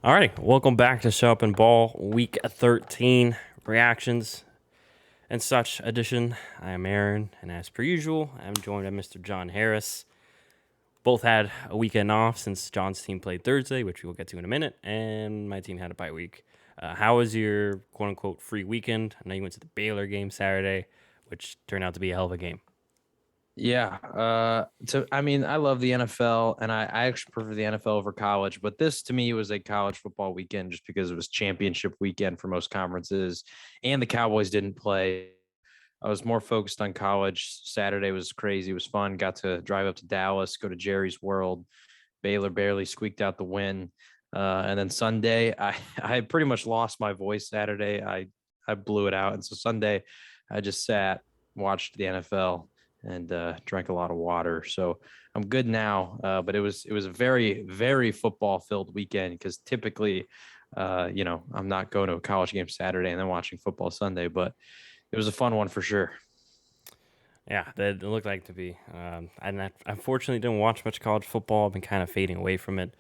All right, welcome back to Show Up and Ball Week 13 reactions and such edition. I am Aaron, and as per usual, I'm joined by Mr. John Harris. Both had a weekend off since John's team played Thursday, which we will get to in a minute, and my team had a bye week. How was your quote unquote free weekend? I know you went to the Baylor game Saturday, which turned out to be a hell of a game. Yeah. I love the NFL and I actually prefer the NFL over college, but this to me was a college football weekend just because it was championship weekend for most conferences and the Cowboys didn't play. I was more focused on college. Saturday was crazy. It was fun. Got to drive up to Dallas, go to Jerry's World. Baylor barely squeaked out the win. And then Sunday, I pretty much lost my voice Saturday. I blew it out. And so Sunday, I just sat, watched the NFL, and drank a lot of water. So I'm good now. But it was a very, very football filled weekend because typically, I'm not going to a college game Saturday and then watching football Sunday. But it was a fun one for sure. Yeah, that looked like to be. I unfortunately didn't watch much college football. I've been kind of fading away from it.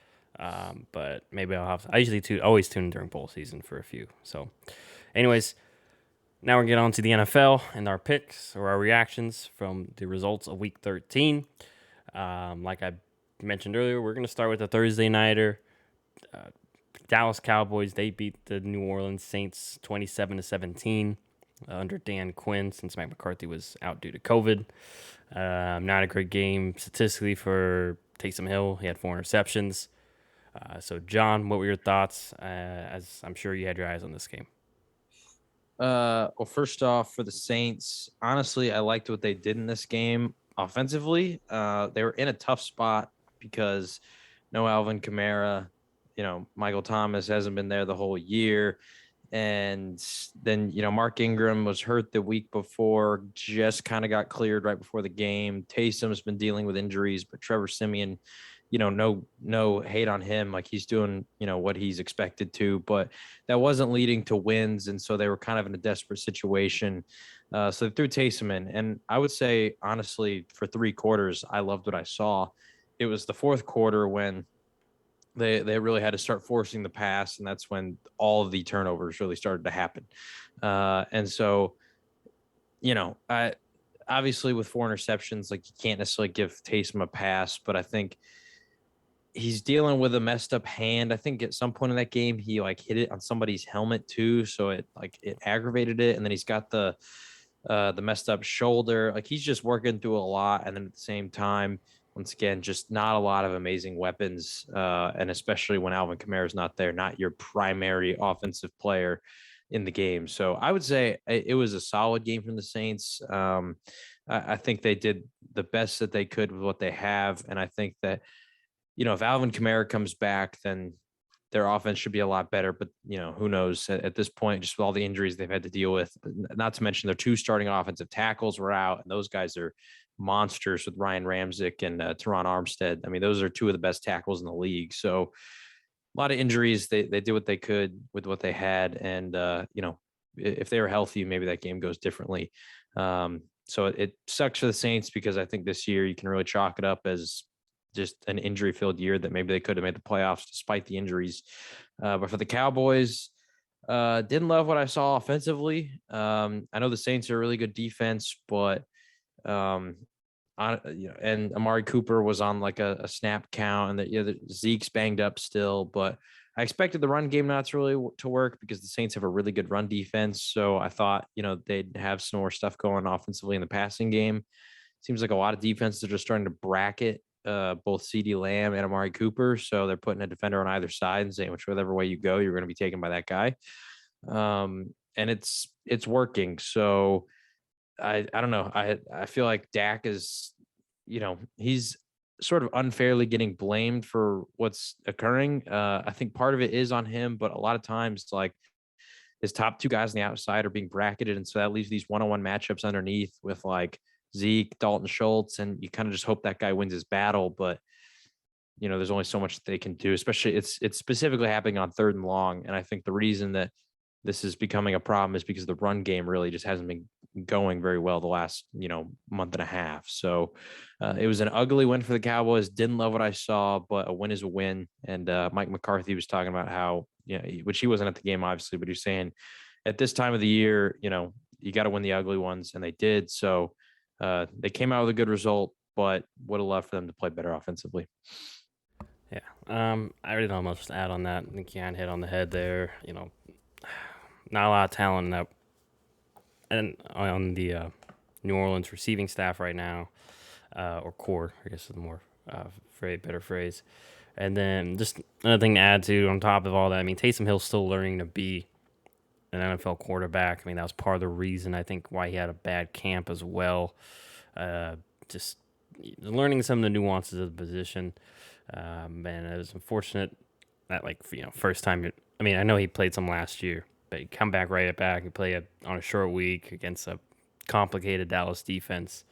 But maybe I'll have. I usually always tune in during bowl season for a few. So, anyways, now we're getting on to the NFL and our picks or our reactions from the results of Week 13. Like I mentioned earlier, we're going to start with the Thursday nighter. Dallas Cowboys, they beat the New Orleans Saints 27-17 under Dan Quinn since Mike McCarthy was out due to COVID. Not a great game statistically for Taysom Hill. He had 4 interceptions. So, John, what were your thoughts? As I'm sure you had your eyes on this game. Well, first off, for the Saints, honestly, I liked what they did in this game offensively. They were in a tough spot because no Alvin Kamara, Michael Thomas hasn't been there the whole year. And then, Mark Ingram was hurt the week before, just kind of got cleared right before the game. Taysom's been dealing with injuries, but Trevor Siemian, no hate on him. Like he's doing, what he's expected to, but that wasn't leading to wins. And so they were kind of in a desperate situation. So they threw Taysom in. And I would say, honestly, for 3 quarters, I loved what I saw. It was the fourth quarter when they really had to start forcing the pass, and that's when all of the turnovers really started to happen. And so, I obviously with 4 interceptions, like you can't necessarily give Taysom a pass, but I think he's dealing with a messed up hand. I think at some point in that game, he like hit it on somebody's helmet too, so it aggravated it, and then he's got the messed up shoulder. Like he's just working through a lot, and then at the same time, once again, just not a lot of amazing weapons, and especially when Alvin Kamara is not there, not your primary offensive player in the game. So I would say it was a solid game from the Saints. I think they did the best that they could with what they have, and I think that if Alvin Kamara comes back, then their offense should be a lot better. But who knows at this point, just with all the injuries they've had to deal with, not to mention their 2 starting offensive tackles were out, and those guys are monsters with Ryan Ramczyk and Teron Armstead. I mean, those are 2 of the best tackles in the league. So a lot of injuries. They did what they could with what they had, and if they were healthy, maybe that game goes differently. So it sucks for the Saints because I think this year you can really chalk it up as just an injury-filled year that maybe they could have made the playoffs despite the injuries. But for the Cowboys, didn't love what I saw offensively. I know the Saints are a really good defense, but and Amari Cooper was on like a snap count, and that Zeke's banged up still, but I expected the run game not to really to work because the Saints have a really good run defense. So I thought, they'd have some more stuff going offensively in the passing game. Seems like a lot of defenses are just starting to bracket both CeeDee Lamb and Amari Cooper. So they're putting a defender on either side and saying whichever way you go, you're going to be taken by that guy. And it's working. So I don't know. I feel like Dak is, he's sort of unfairly getting blamed for what's occurring. I think part of it is on him, but a lot of times like his top 2 guys on the outside are being bracketed. And so that leaves these one-on-one matchups underneath with like Zeke, Dalton Schultz, and you kind of just hope that guy wins his battle. But there's only so much they can do, especially it's specifically happening on 3rd and long. And I think the reason that this is becoming a problem is because the run game really just hasn't been going very well the last month and a half. So it was an ugly win for the Cowboys. Didn't love what I saw, but a win is a win. And Mike McCarthy was talking about how which he wasn't at the game obviously, but he was saying at this time of the year, you got to win the ugly ones, and they did. So they came out with a good result, but would have loved for them to play better offensively. Yeah. I really don't have much to add on that. I think Keon hit on the head there. Not a lot of talent in that, and on the New Orleans receiving staff right now, or core, I guess is the more better phrase. And then just another thing to add to on top of all that, I mean, Taysom Hill's still learning to be an NFL quarterback. I mean, that was part of the reason I think why he had a bad camp as well. Just learning some of the nuances of the position. And it was unfortunate that first time. I mean, I know he played some last year, but he come back right back and play on a short week against a complicated Dallas defense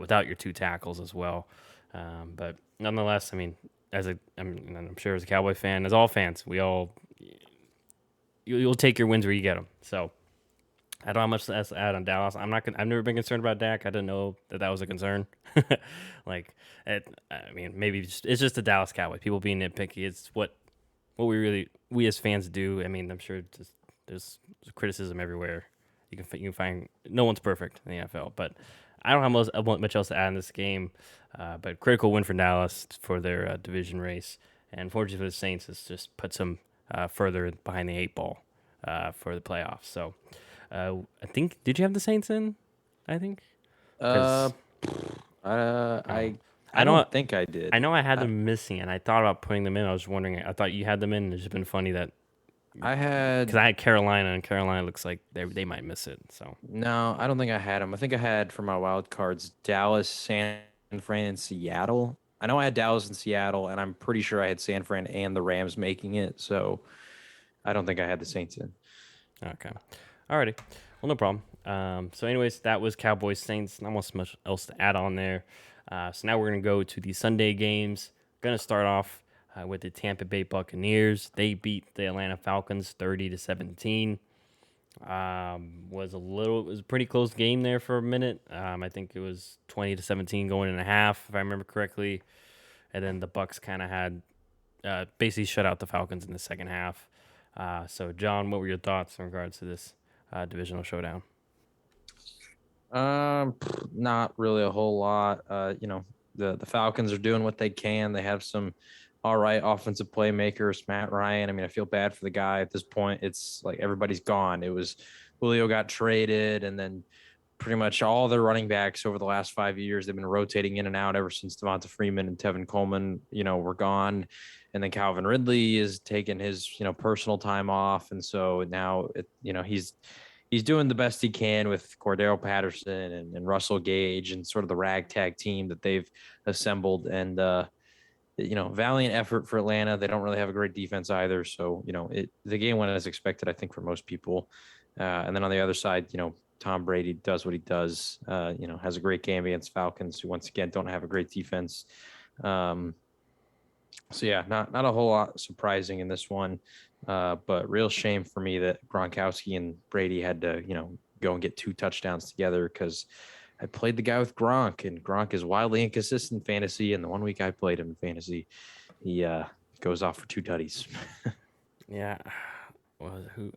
without your two tackles as well. But nonetheless, I mean, I'm sure as a Cowboy fan, as all fans, you'll take your wins where you get them. So I don't have much to add on Dallas. I've never been concerned about Dak. I didn't know that was a concern. I mean, maybe it's just the Dallas Cowboys. People being nitpicky. It's what we as fans do. I mean, I'm sure there's criticism everywhere. You can find no one's perfect in the NFL, but I don't have much else to add in this game. But critical win for Dallas for their division race, and unfortunately for the Saints, it's just puts them further behind the eight ball for the playoffs. So I think did you have the Saints in? I think Uh, because I I know don't think I did. I know I had I, them missing, and I thought about putting them in. I was wondering. I thought you had them in. And it's just been funny that I because had I had Carolina, and Carolina looks like they might miss it. So no, I don't think I had them. I think I had for my wild cards Dallas, San Fran, and Seattle. I know I had Dallas and Seattle, and I'm pretty sure I had San Fran and the Rams making it. So I don't think I had the Saints in. okay, alrighty, well no problem. So anyways, that was Cowboys Saints. Not much else to add on there. So now we're gonna go to the Sunday games. Gonna start off with the Tampa Bay Buccaneers. They beat the Atlanta Falcons 30-17. It was a pretty close game there for a minute. I think it was 20-17 going in a half, if I remember correctly. And then the Bucks kind of had basically shut out the Falcons in the second half. So John, what were your thoughts in regards to this divisional showdown? Not really a whole lot. The Falcons are doing what they can. They have some all right offensive playmakers. Matt Ryan. I mean, I feel bad for the guy at this point. It's like everybody's gone. It was Julio got traded, and then pretty much all their running backs over the last 5 years, they've been rotating in and out ever since Devonta Freeman and Tevin Coleman, were gone. And then Calvin Ridley is taking his, personal time off. And so now, he's doing the best he can with Cordero Patterson and Russell Gage and sort of the ragtag team that they've assembled. And, valiant effort for Atlanta. They don't really have a great defense either. So, the game went as expected, I think, for most people. And then on the other side, Tom Brady does what he does, has a great game against Falcons, who once again don't have a great defense. So yeah, not a whole lot surprising in this one, but real shame for me that Gronkowski and Brady had to, go and get 2 touchdowns together because I played the guy with Gronk, and Gronk is wildly inconsistent in fantasy. And the 1 week I played him in fantasy, he goes off for 2 tutties. Yeah, who?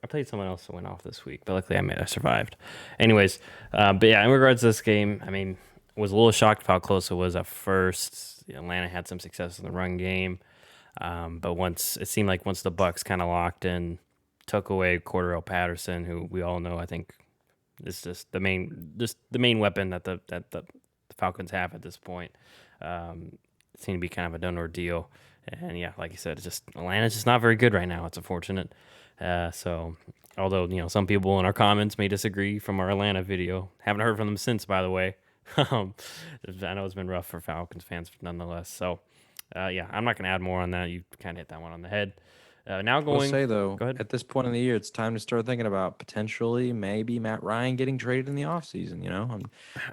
I played someone else that went off this week, but luckily I survived. Anyways, but yeah, in regards to this game, I mean, was a little shocked how close it was at first. Atlanta had some success in the run game, but once the Bucks kind of locked in, took away Cordero Patterson, who we all know I think is just the main weapon that the Falcons have at this point. It seemed to be kind of a done ordeal, and yeah, like you said, it's just Atlanta's just not very good right now. It's unfortunate. So although some people in our comments may disagree from our Atlanta video, haven't heard from them since, by the way. I know it's been rough for Falcons fans nonetheless. So yeah, I'm not going to add more on that. You kind of hit that one on the head. Now We'll going, say though, go ahead. at this point in the year, it's time to start thinking about potentially maybe Matt Ryan getting traded in the offseason.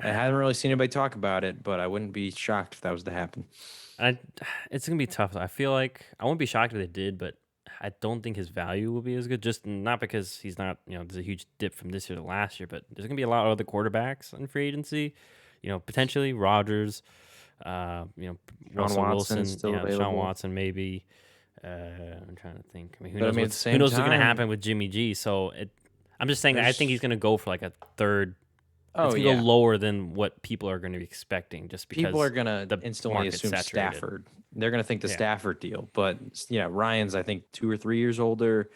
I haven't really seen anybody talk about it, but I wouldn't be shocked if that was to happen. It's gonna be tough. I feel like I wouldn't be shocked if they did, but I don't think his value will be as good. Just not because he's not, there's a huge dip from this year to last year, but there's gonna be a lot of other quarterbacks in free agency. Potentially Rodgers, Sean Russell Watson's Wilson, still Sean available. Watson, maybe. I'm trying to think. I mean, But I mean, at the who same knows what's gonna time, happen with Jimmy G? So I'm just saying, I think he's there's gonna go for like a third. It's oh gonna go yeah, lower than what people are gonna be expecting, just people are because gonna the instantly market's assume saturated. Stafford. They're gonna think the Yeah, Stafford deal, but Ryan's I think 2 or 3 years older,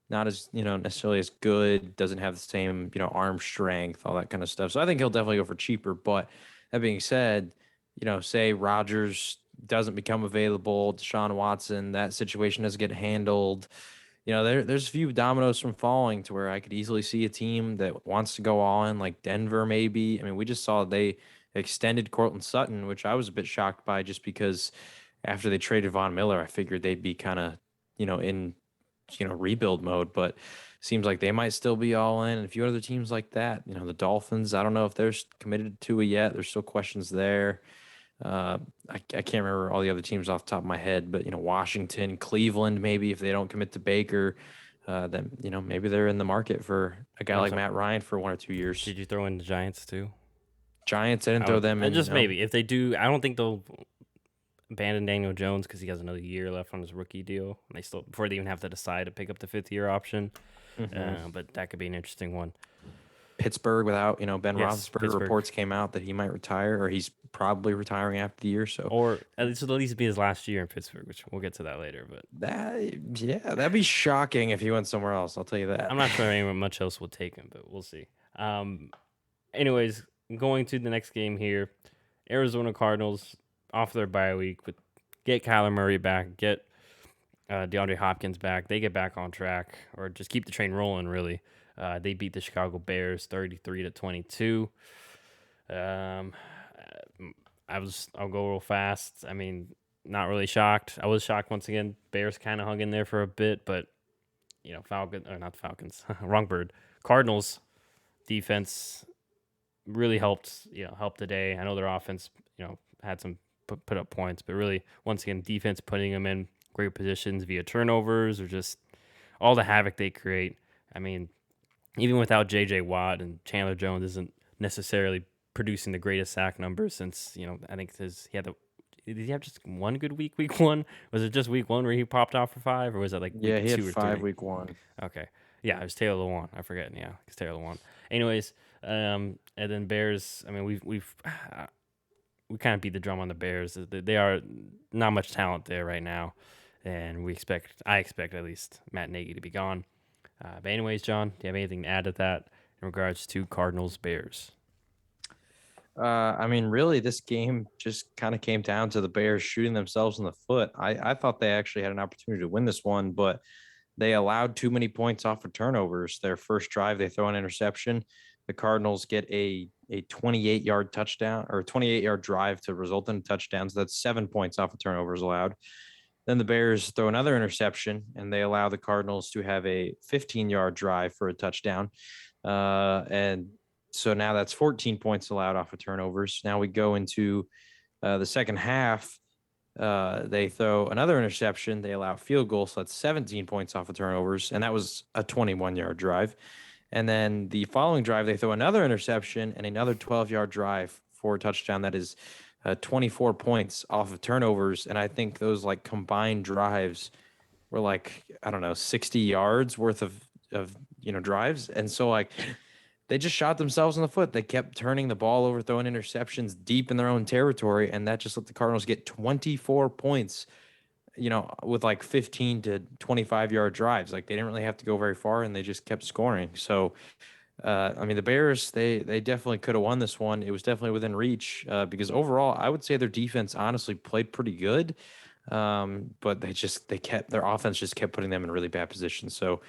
not as necessarily as good, doesn't have the same arm strength, all that kind of stuff. So I think he'll definitely go for cheaper. But that being said, say Rodgers doesn't become available, Deshaun Watson, that situation doesn't get handled. There's a few dominoes from falling to where I could easily see a team that wants to go all in, like Denver, maybe. I mean, we just saw they extended Cortland Sutton, which I was a bit shocked by just because after they traded Von Miller, I figured they'd be kind of, in, rebuild mode, but seems like they might still be all in. And a few other teams like that, the Dolphins, I don't know if they're committed to it yet. There's still questions there. I can't remember all the other teams off the top of my head, but Washington, Cleveland, maybe if they don't commit to Baker, then maybe they're in the market for a guy I'm like sorry. Matt Ryan for 1 or 2 years. Did you throw in the Giants too? Giants, I didn't throw them in. Just No, maybe if they do. I don't think they'll abandon Daniel Jones because he has another year left on his rookie deal. And they still before they even have to decide to pick up the fifth-year option. hmm But that could be an interesting one. Pittsburgh without Ben Yes, Roethlisberger. Pittsburgh, Reports came out that he might retire, or he's probably retiring after the year. So or at least be his last year in Pittsburgh, which we'll get to that later. But that'd be shocking if he went somewhere else. I'll tell you that. I'm not sure anyone much else will take him, but we'll see. Um, anyways, going to the next game here, Arizona Cardinals off their bye week with get Kyler Murray back, get DeAndre Hopkins back. They get back on track, or just keep the train rolling. Really, they beat the Chicago Bears 33-22. Um, I'll go real fast. I mean, not really shocked. I was shocked once again. Bears kind of hung in there for a bit, but Falcon or not Falcons, wrong bird. Cardinals defense really helped. Helped today. I know their offense, had some put up points, but really once again, defense putting them in great positions via turnovers or just all the havoc they create. I mean, even without J.J. Watt and Chandler Jones isn't necessarily producing the greatest sack numbers since I think did he have just one good week? Week one, was it just week one where he popped off for 5, or was it like Yeah, week he had 2 or 3? 5 week 1. Okay, yeah, it was Taylor Lewan. I forget. Yeah, it's Taylor Lewan. Anyways, and then Bears. I mean, we kind of beat the drum on the Bears. They are not much talent there right now, and I expect at least Matt Nagy to be gone. But anyways, John, do you have anything to add to that in regards to Cardinals Bears? I mean, really, this game just kind of came down to the Bears shooting themselves in the foot. I thought they actually had an opportunity to win this one, but they allowed too many points off of turnovers. Their first drive, they throw an interception. The Cardinals get a 28-yard touchdown or 28-yard drive to result in a touchdown. So that's 7 points off of turnovers allowed. Then the Bears throw another interception, and they allow the Cardinals to have a 15-yard drive for a touchdown. And so now that's 14 points allowed off of turnovers. Now we go into the second half. They throw another interception. They allow field goal. So that's 17 points off of turnovers. And that was a 21-yard drive. And then the following drive, they throw another interception and another 12-yard drive for a touchdown. That is 24 points off of turnovers. And I think those like combined drives were like, I don't know, 60 yards worth of drives. And so like they just shot themselves in the foot. They kept turning the ball over, throwing interceptions deep in their own territory, and that just let the Cardinals get 24 points, with like 15 to 25-yard drives. Like they didn't really have to go very far, and they just kept scoring. So, I mean, the Bears, they definitely could have won this one. It was definitely within reach because overall, I would say their defense honestly played pretty good. But their offense just kept putting them in really bad positions. So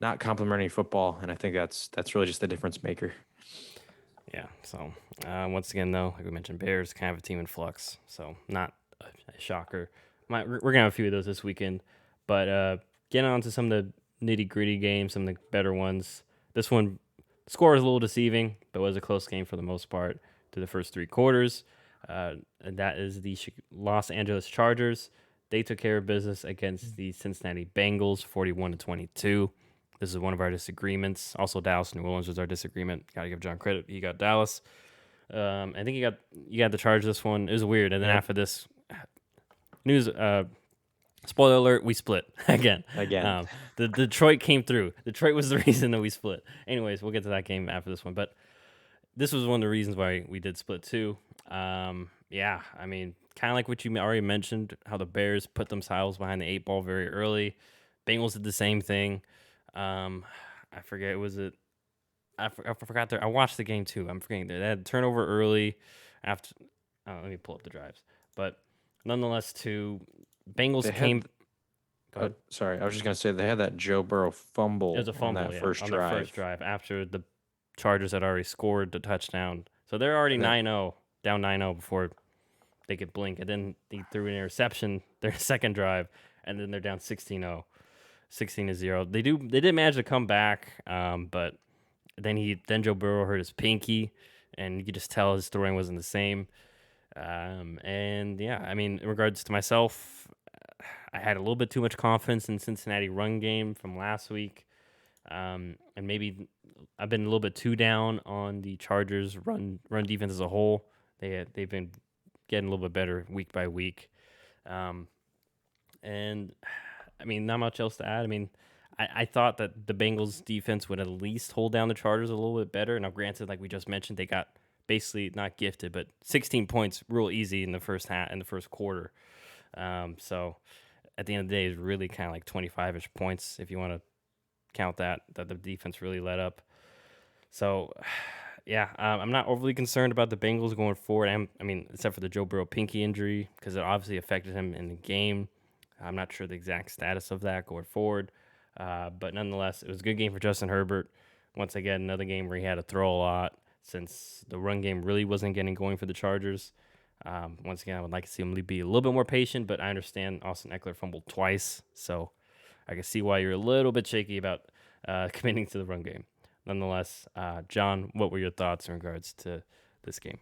not complimentary football, and I think that's really just the difference maker. Yeah. So once again, though, like we mentioned, Bears kind of a team in flux. So not a shocker. We're gonna have a few of those this weekend, but getting on to some of the nitty gritty games, some of the better ones. This one, score is a little deceiving, but was a close game for the most part to the first 3 quarters. And that is the Los Angeles Chargers They took care of business against the Cincinnati Bengals, 41-22. This is one of our disagreements. Also, Dallas, New Orleans was our disagreement. Got to give John credit. He got Dallas. I think you got the Chargers this one. It was weird. And then Yep. after this news, spoiler alert, we split again. Again. The Detroit came through. Detroit was the reason that we split. Anyways, we'll get to that game after this one. But this was one of the reasons why we did split too. Yeah, I mean, kind of like what you already mentioned, how the Bears put themselves behind the eight ball very early. Bengals did the same thing. I forget, was it? I forgot there. I watched the game too. I'm forgetting they had turnover early. After, let me pull up the drives. But nonetheless, too, Bengals They came. had. Go ahead. Sorry, I was just gonna say they had that Joe Burrow fumble It was a on fumble, that yeah, first on the drive. first drive after the Chargers had already scored the touchdown. So they're already And then 9-0, down 9-0 before they could blink. And then they threw an interception their second drive, and then they're down 16-0, 16-0. They did manage to come back, but then Joe Burrow hurt his pinky, and you could just tell his throwing wasn't the same. And yeah, I mean, in regards to myself, I had a little bit too much confidence in Cincinnati run game from last week. And maybe I've been a little bit too down on the Chargers run defense as a whole. They've been getting a little bit better week by week. Um, and I mean, not much else to add. I mean, I thought that the Bengals defense would at least hold down the Chargers a little bit better. Now, granted, like we just mentioned, they got basically not gifted, but 16 points real easy in the first quarter. So at the end of the day, it's really kind of like 25-ish points if you want to count that the defense really let up. So, yeah, I'm not overly concerned about the Bengals going forward. I mean, except for the Joe Burrow pinky injury, because it obviously affected him in the game. I'm not sure the exact status of that going forward. But nonetheless, it was a good game for Justin Herbert. Once again, another game where he had to throw a lot since the run game really wasn't getting going for the Chargers. Once again, I would like to see him be a little bit more patient, but I understand Austin Eckler fumbled twice, so I can see why you're a little bit shaky about committing to the run game. Nonetheless, John, what were your thoughts in regards to this game?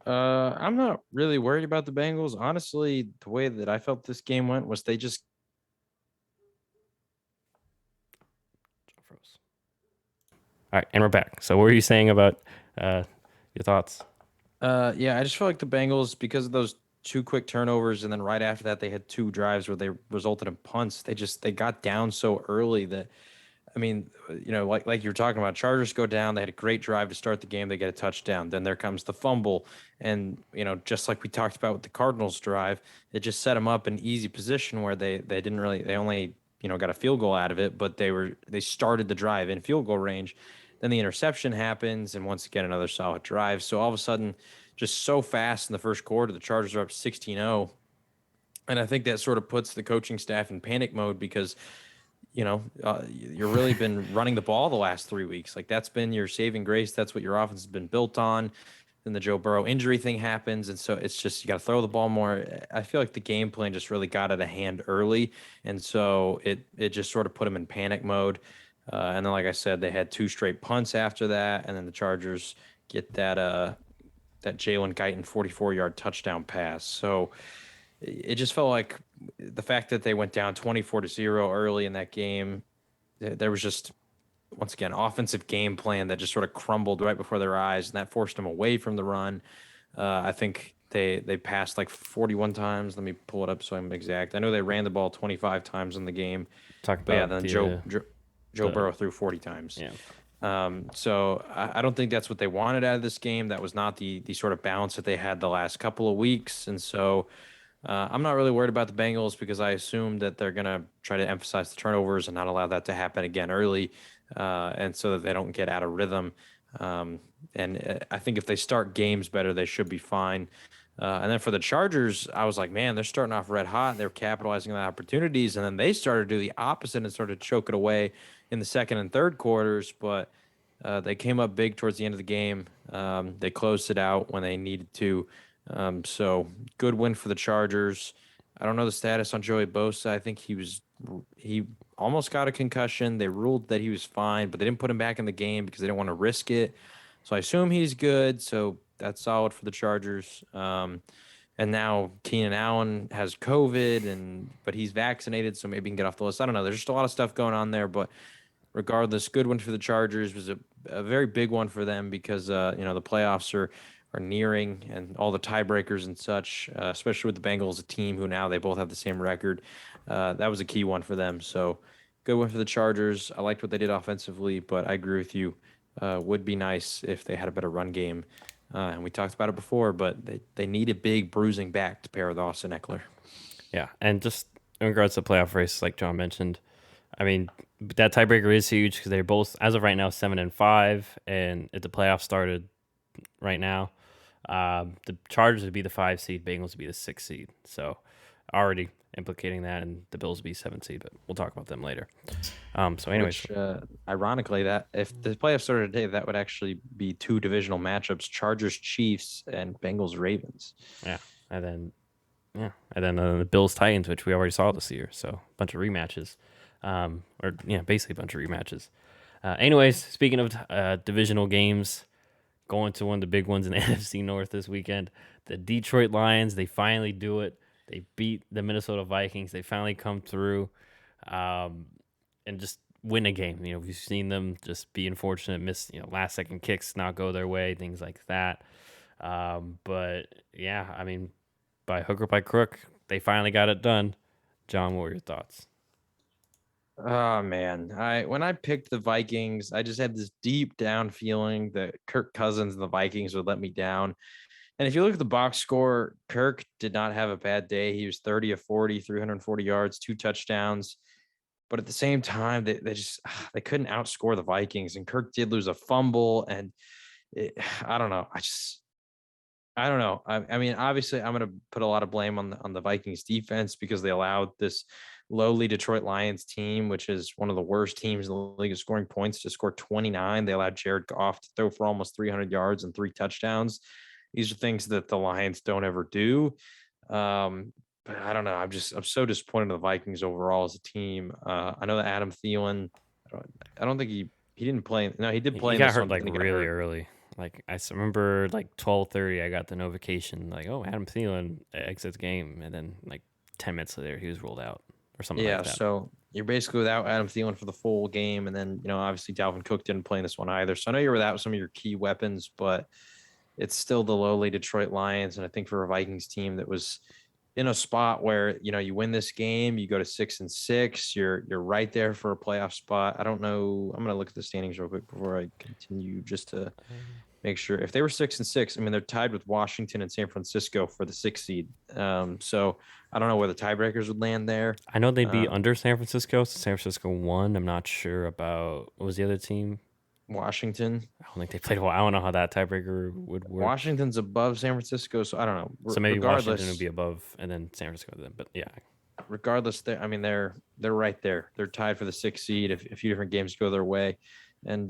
I'm not really worried about the Bengals. Honestly, the way that I felt this game went was they just John froze. All right, and we're back. So, what were you saying about your thoughts? yeah, I just felt like the Bengals, because of those two quick turnovers, and then right after that they had two drives where they resulted in punts. They got down so early that, I mean, like you were talking about, Chargers go down. They had a great drive to start the game. They get a touchdown. Then there comes the fumble, and just like we talked about with the Cardinals drive, it just set them up in easy position where they didn't really, they only got a field goal out of it, but they started the drive in field goal range. Then the interception happens, and once again another solid drive. So all of a sudden, just so fast in the first quarter, the Chargers are up 16-0. And I think that sort of puts the coaching staff in panic mode because you've really been running the ball the last 3 weeks. Like, that's been your saving grace. That's what your offense has been built on. Then the Joe Burrow injury thing happens, and so it's just you got to throw the ball more. I feel like the game plan just really got out of hand early, and so it just sort of put them in panic mode. And then, like I said, they had two straight punts after that, and then the Chargers get that Jalen Guyton 44-yard touchdown pass. So it just felt like the fact that they went down 24-0 early in that game, there was just, once again, offensive game plan that just sort of crumbled right before their eyes, and that forced them away from the run. I think they passed like 41 times. Let me pull it up so I'm exact. I know they ran the ball 25 times in the game, Talk but yeah, about then the Joe Burrow threw 40 times. yeah. So I don't think that's what they wanted out of this game. That was not the sort of balance that they had the last couple of weeks, and so I'm not really worried about the Bengals because I assume that they're going to try to emphasize the turnovers and not allow that to happen again early, and so that they don't get out of rhythm. And I think if they start games better, they should be fine. And then for the Chargers, I was like, man, they're starting off red hot. They're capitalizing on the opportunities, and then they started to do the opposite and started to choke it away in the second and third quarters. But they came up big towards the end of the game. They closed it out when they needed to. So good win for the Chargers. I don't know the status on Joey Bosa. I think he almost got a concussion. They ruled that he was fine, but they didn't put him back in the game because they didn't want to risk it. So I assume he's good. So that's solid for the Chargers. And now Keenan Allen has COVID, but he's vaccinated, so maybe he can get off the list. I don't know. There's just a lot of stuff going on there, but regardless, good one for the Chargers. Was a very big one for them because the playoffs are nearing and all the tiebreakers and such, especially with the Bengals, a team who now they both have the same record. That was a key one for them. So good one for the Chargers. I liked what they did offensively, but I agree with you. Would be nice if they had a better run game. And we talked about it before, but they need a big bruising back to pair with Austin Eckler. Yeah, and just in regards to the playoff race, like John mentioned, I mean that tiebreaker is huge because they're both, as of right now, 7-5, and if the playoffs started right now, the Chargers would be the 5 seed, Bengals would be the 6 seed. So already implicating that, and the Bills would be 7 seed, but we'll talk about them later. So, anyways, Which, ironically, that if the playoffs started today, that would actually be two divisional matchups: Chargers, Chiefs, and Bengals, Ravens. yeah, and then the Bills Titans, which we already saw this year, so a bunch of rematches, or yeah, basically a bunch of rematches. Anyways, speaking of divisional games, going to one of the big ones in the NFC North this weekend, the Detroit Lions. They finally do it. They beat the Minnesota Vikings. They finally come through, um, and just win a game. We've seen them just be unfortunate, miss last second kicks not go their way, things like that. But yeah, I mean, by hook or by crook, they finally got it done. John, what were your thoughts? Oh man, I when I picked the Vikings, I just had this deep down feeling that Kirk Cousins and the Vikings would let me down. And if you look at the box score, Kirk did not have a bad day. He was 30 of 40, 340 yards, 2 touchdowns. But at the same time, they just they couldn't outscore the Vikings. And Kirk did lose a fumble. And I don't know. I don't know. I mean, obviously, I'm going to put a lot of blame on the Vikings defense because they allowed this lowly Detroit Lions team, which is one of the worst teams in the league of scoring points, to score 29. They allowed Jared Goff to throw for almost 300 yards and 3 touchdowns. These are things that the Lions don't ever do. But I don't know. I'm so disappointed in the Vikings overall as a team. I know that Adam Thielen. I don't think he didn't play. No, he did play He in got this hurt one, but like then he got really hurt. early. Like remember, like 12:30, I got the notification like, "Oh, Adam Thielen exits game," and then like 10 minutes later, he was ruled out or something like Yeah, that. so you're basically without Adam Thielen for the full game, and then obviously Dalvin Cook didn't play in this one either. So I know you're without some of your key weapons, but it's still the lowly Detroit Lions, and I think for a Vikings team that was in a spot where you win this game, you go to 6-6, you're right there for a playoff spot. I don't know. I'm gonna look at the standings real quick before I continue, just to make sure. If they were 6-6, I mean they're tied with Washington and San Francisco for the 6 seed. So I don't know where the tiebreakers would land there. I know they'd be Um, under San Francisco. So San Francisco won. I'm not sure about what was the other team. Washington. I don't think they played well. I don't know how that tiebreaker would work. Washington's above San Francisco, so I don't know. So maybe Washington would Regardless, be above, and then San Francisco then. But yeah, I mean they're right there. They're tied for the 6 seed if a few different games go their way, and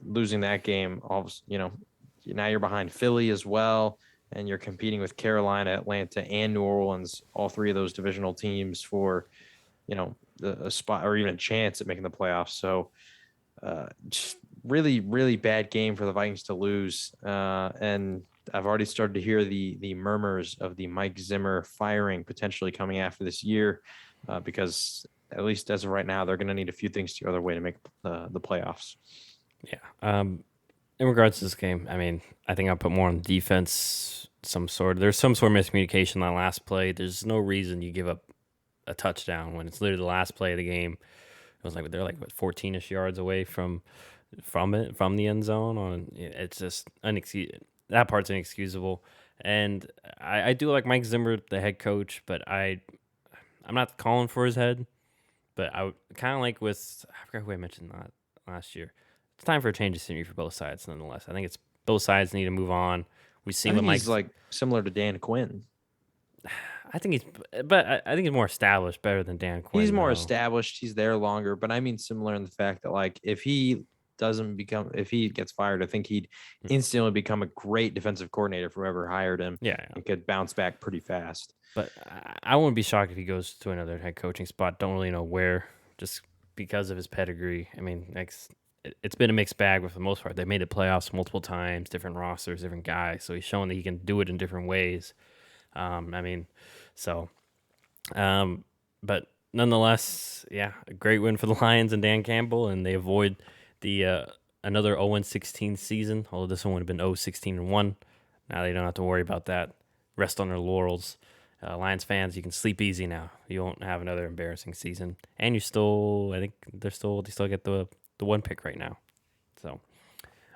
losing that game, now you're behind Philly as well, and you're competing with Carolina, Atlanta, and New Orleans, all three of those divisional teams for a spot or even a chance at making the playoffs. So just really, really bad game for the Vikings to lose. And I've already started to hear the murmurs of the Mike Zimmer firing potentially coming after this year, because at least as of right now, they're going to need a few things to go their way to make the playoffs. yeah. In regards to this game, I mean, I think I'll put more on defense. There's some sort of miscommunication on that last play. There's no reason you give up a touchdown when it's literally the last play of the game. It was like they're like what 14ish yards away from the end zone. It's just that part's inexcusable. And I do like Mike Zimmer, the head coach, but I'm not calling for his head. But I kind of like with I forgot who I mentioned that last year. It's time for a change of scenery for both sides. Nonetheless, I think it's both sides need to move on. We've I seen what think he's Mike's. like similar to Dan Quinn. I think I think he's more established, better than Dan He's Quinn more though. established. He's there longer, but I mean similar in the fact that like if he gets fired, I think he'd Hmm. instantly become a great defensive coordinator for whoever hired him Yeah, yeah. and could bounce back pretty fast. But I wouldn't be shocked if he goes to another head coaching spot. Don't really know where, just because of his pedigree. I mean, it's been a mixed bag for the most part. They made the playoffs multiple times, different rosters, different guys. So he's shown that he can do it in different ways. I mean, so, um, but nonetheless, yeah, a great win for the Lions and Dan Campbell, and they avoid the another 0-16 season. Although this one would have been 0-16-1. Now they don't have to worry about that. Rest on their laurels. Lions fans, you can sleep easy now. You won't have another embarrassing season, and you still, I think they still get the one pick right now. So,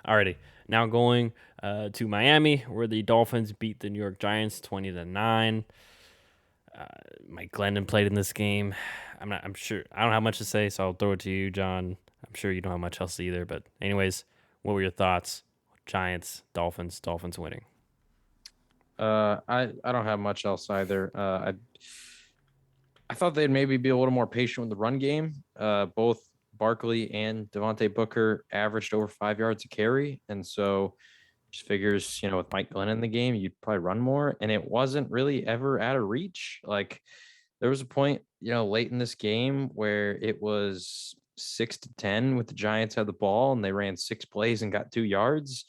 alrighty, now going to Miami, where the Dolphins beat the New York Giants 20-9. Mike Glennon played in this game. I'm sure. I don't have much to say, so I'll throw it to you, John. I'm sure you don't have much else either. But anyways, what were your thoughts? Giants, Dolphins winning. I don't have much else either. I thought they'd maybe be a little more patient with the run game. Both Barkley and Devontae Booker averaged over 5 yards a carry, and so just figures, with Mike Glenn in the game, you'd probably run more. And it wasn't really ever out of reach. Like there was a point, late in this game where it was 6-10 with the Giants had the ball and they ran 6 plays and got 2 yards.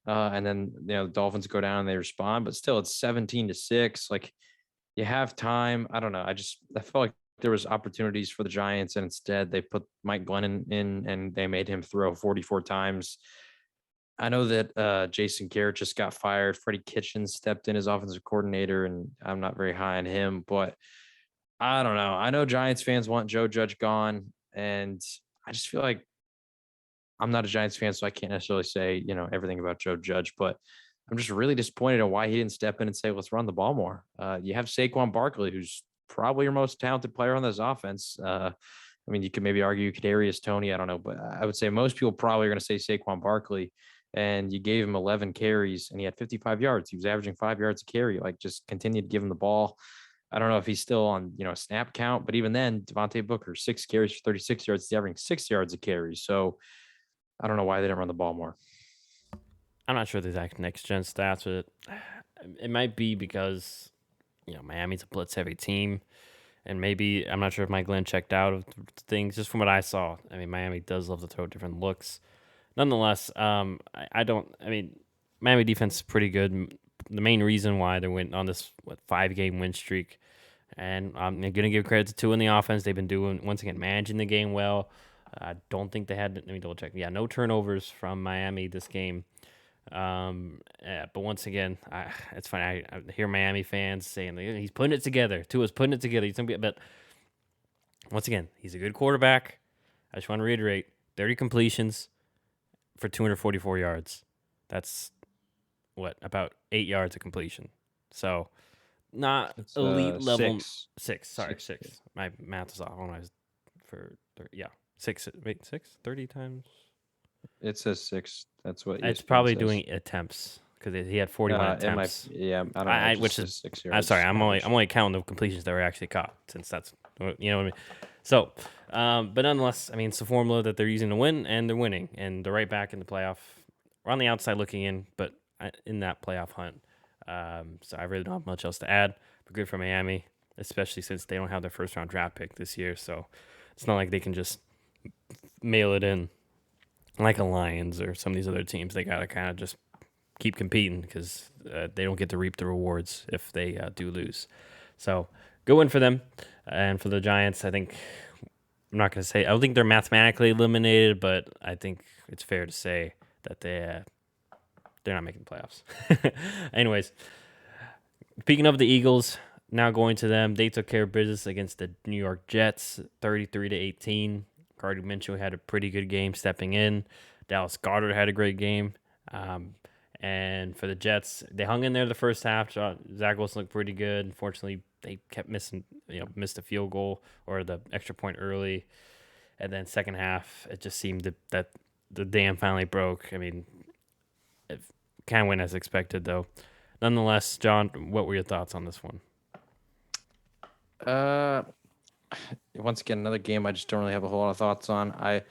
And then the Dolphins go down and they respond, but still it's 17-6. Like you have time. I don't know. I felt like there was opportunities for the Giants, and instead they put Mike Glennon in and they made him throw 44 times. I know that Jason Garrett just got fired. Freddie Kitchens stepped in as offensive coordinator, and I'm not very high on him, but I don't know. I know Giants fans want Joe Judge gone, and I just feel like I'm not a Giants fan, so I can't necessarily say, everything about Joe Judge, but I'm just really disappointed in why he didn't step in and say, let's run the ball more. You have Saquon Barkley, who's probably your most talented player on this offense. I mean, you could maybe argue Kadarius Toney. I don't know, but I would say most people probably are going to say Saquon Barkley. And you gave him 11 carries, and he had 55 yards. He was averaging 5 yards a carry. Like, just continue to give him the ball. I don't know if he's still on, a snap count, but even then, Devontae Booker, 6 carries for 36 yards, he's averaging 6 yards a carry. So I don't know why they didn't run the ball more. I'm not sure the exact next gen stats, but it might be because Miami's a blitz heavy team, and maybe I'm not sure if Mike Glenn checked out of things. Just from what I saw, I mean, Miami does love to throw different looks. Nonetheless, I don't. I mean, Miami defense is pretty good. The main reason why they went on this 5-game win streak, and I'm gonna give credit to two in the offense. They've been doing once again managing the game well. I don't think they had. Let me double check. Yeah, no turnovers from Miami this game. Yeah, but once again, it's funny. I hear Miami fans saying he's putting it together. Tua's putting it together. He's gonna be, but once again, he's a good quarterback. I just want to reiterate: 30 completions for 244 yards. That's about 8 yards of completion. So not It's elite level. six. Six. Sorry, Six. six. My math is off. When I was yeah, six. Wait, six. 30 times. It says 6. That's what It's ESPN probably says. doing attempts because he had 41 It might, attempts. yeah, I don't know. It just Which is says 6 I'm yards sorry. average. I'm only counting the completions that were actually caught since that's what I mean. So, but nonetheless, I mean it's the formula that they're using to win, and they're winning, and they're right back in the playoff. We're on the outside looking in, but in that playoff hunt. So I really don't have much else to add. But good for Miami, especially since they don't have their first round draft pick this year. So it's not like they can just mail it in like a Lions or some of these other teams. They got to kind of just keep competing because they don't get to reap the rewards if they do lose. So good win for them. And for the Giants, I think I'm not going to say I don't think they're mathematically eliminated, but I think it's fair to say that they're not making the playoffs. Anyways, speaking of the Eagles, now going to them, they took care of business against the New York Jets, 33-18. Gardner Minshew had a pretty good game stepping in. Dallas Goedert had a great game. And for the Jets, they hung in there the first half. Zach Wilson looked pretty good. Unfortunately, they kept missed a field goal or the extra point early. And then second half, it just seemed that the dam finally broke. I mean, it kind of went as expected, though. Nonetheless, John, what were your thoughts on this one? Uh, Once again, another game I just don't really have a whole lot of thoughts on. I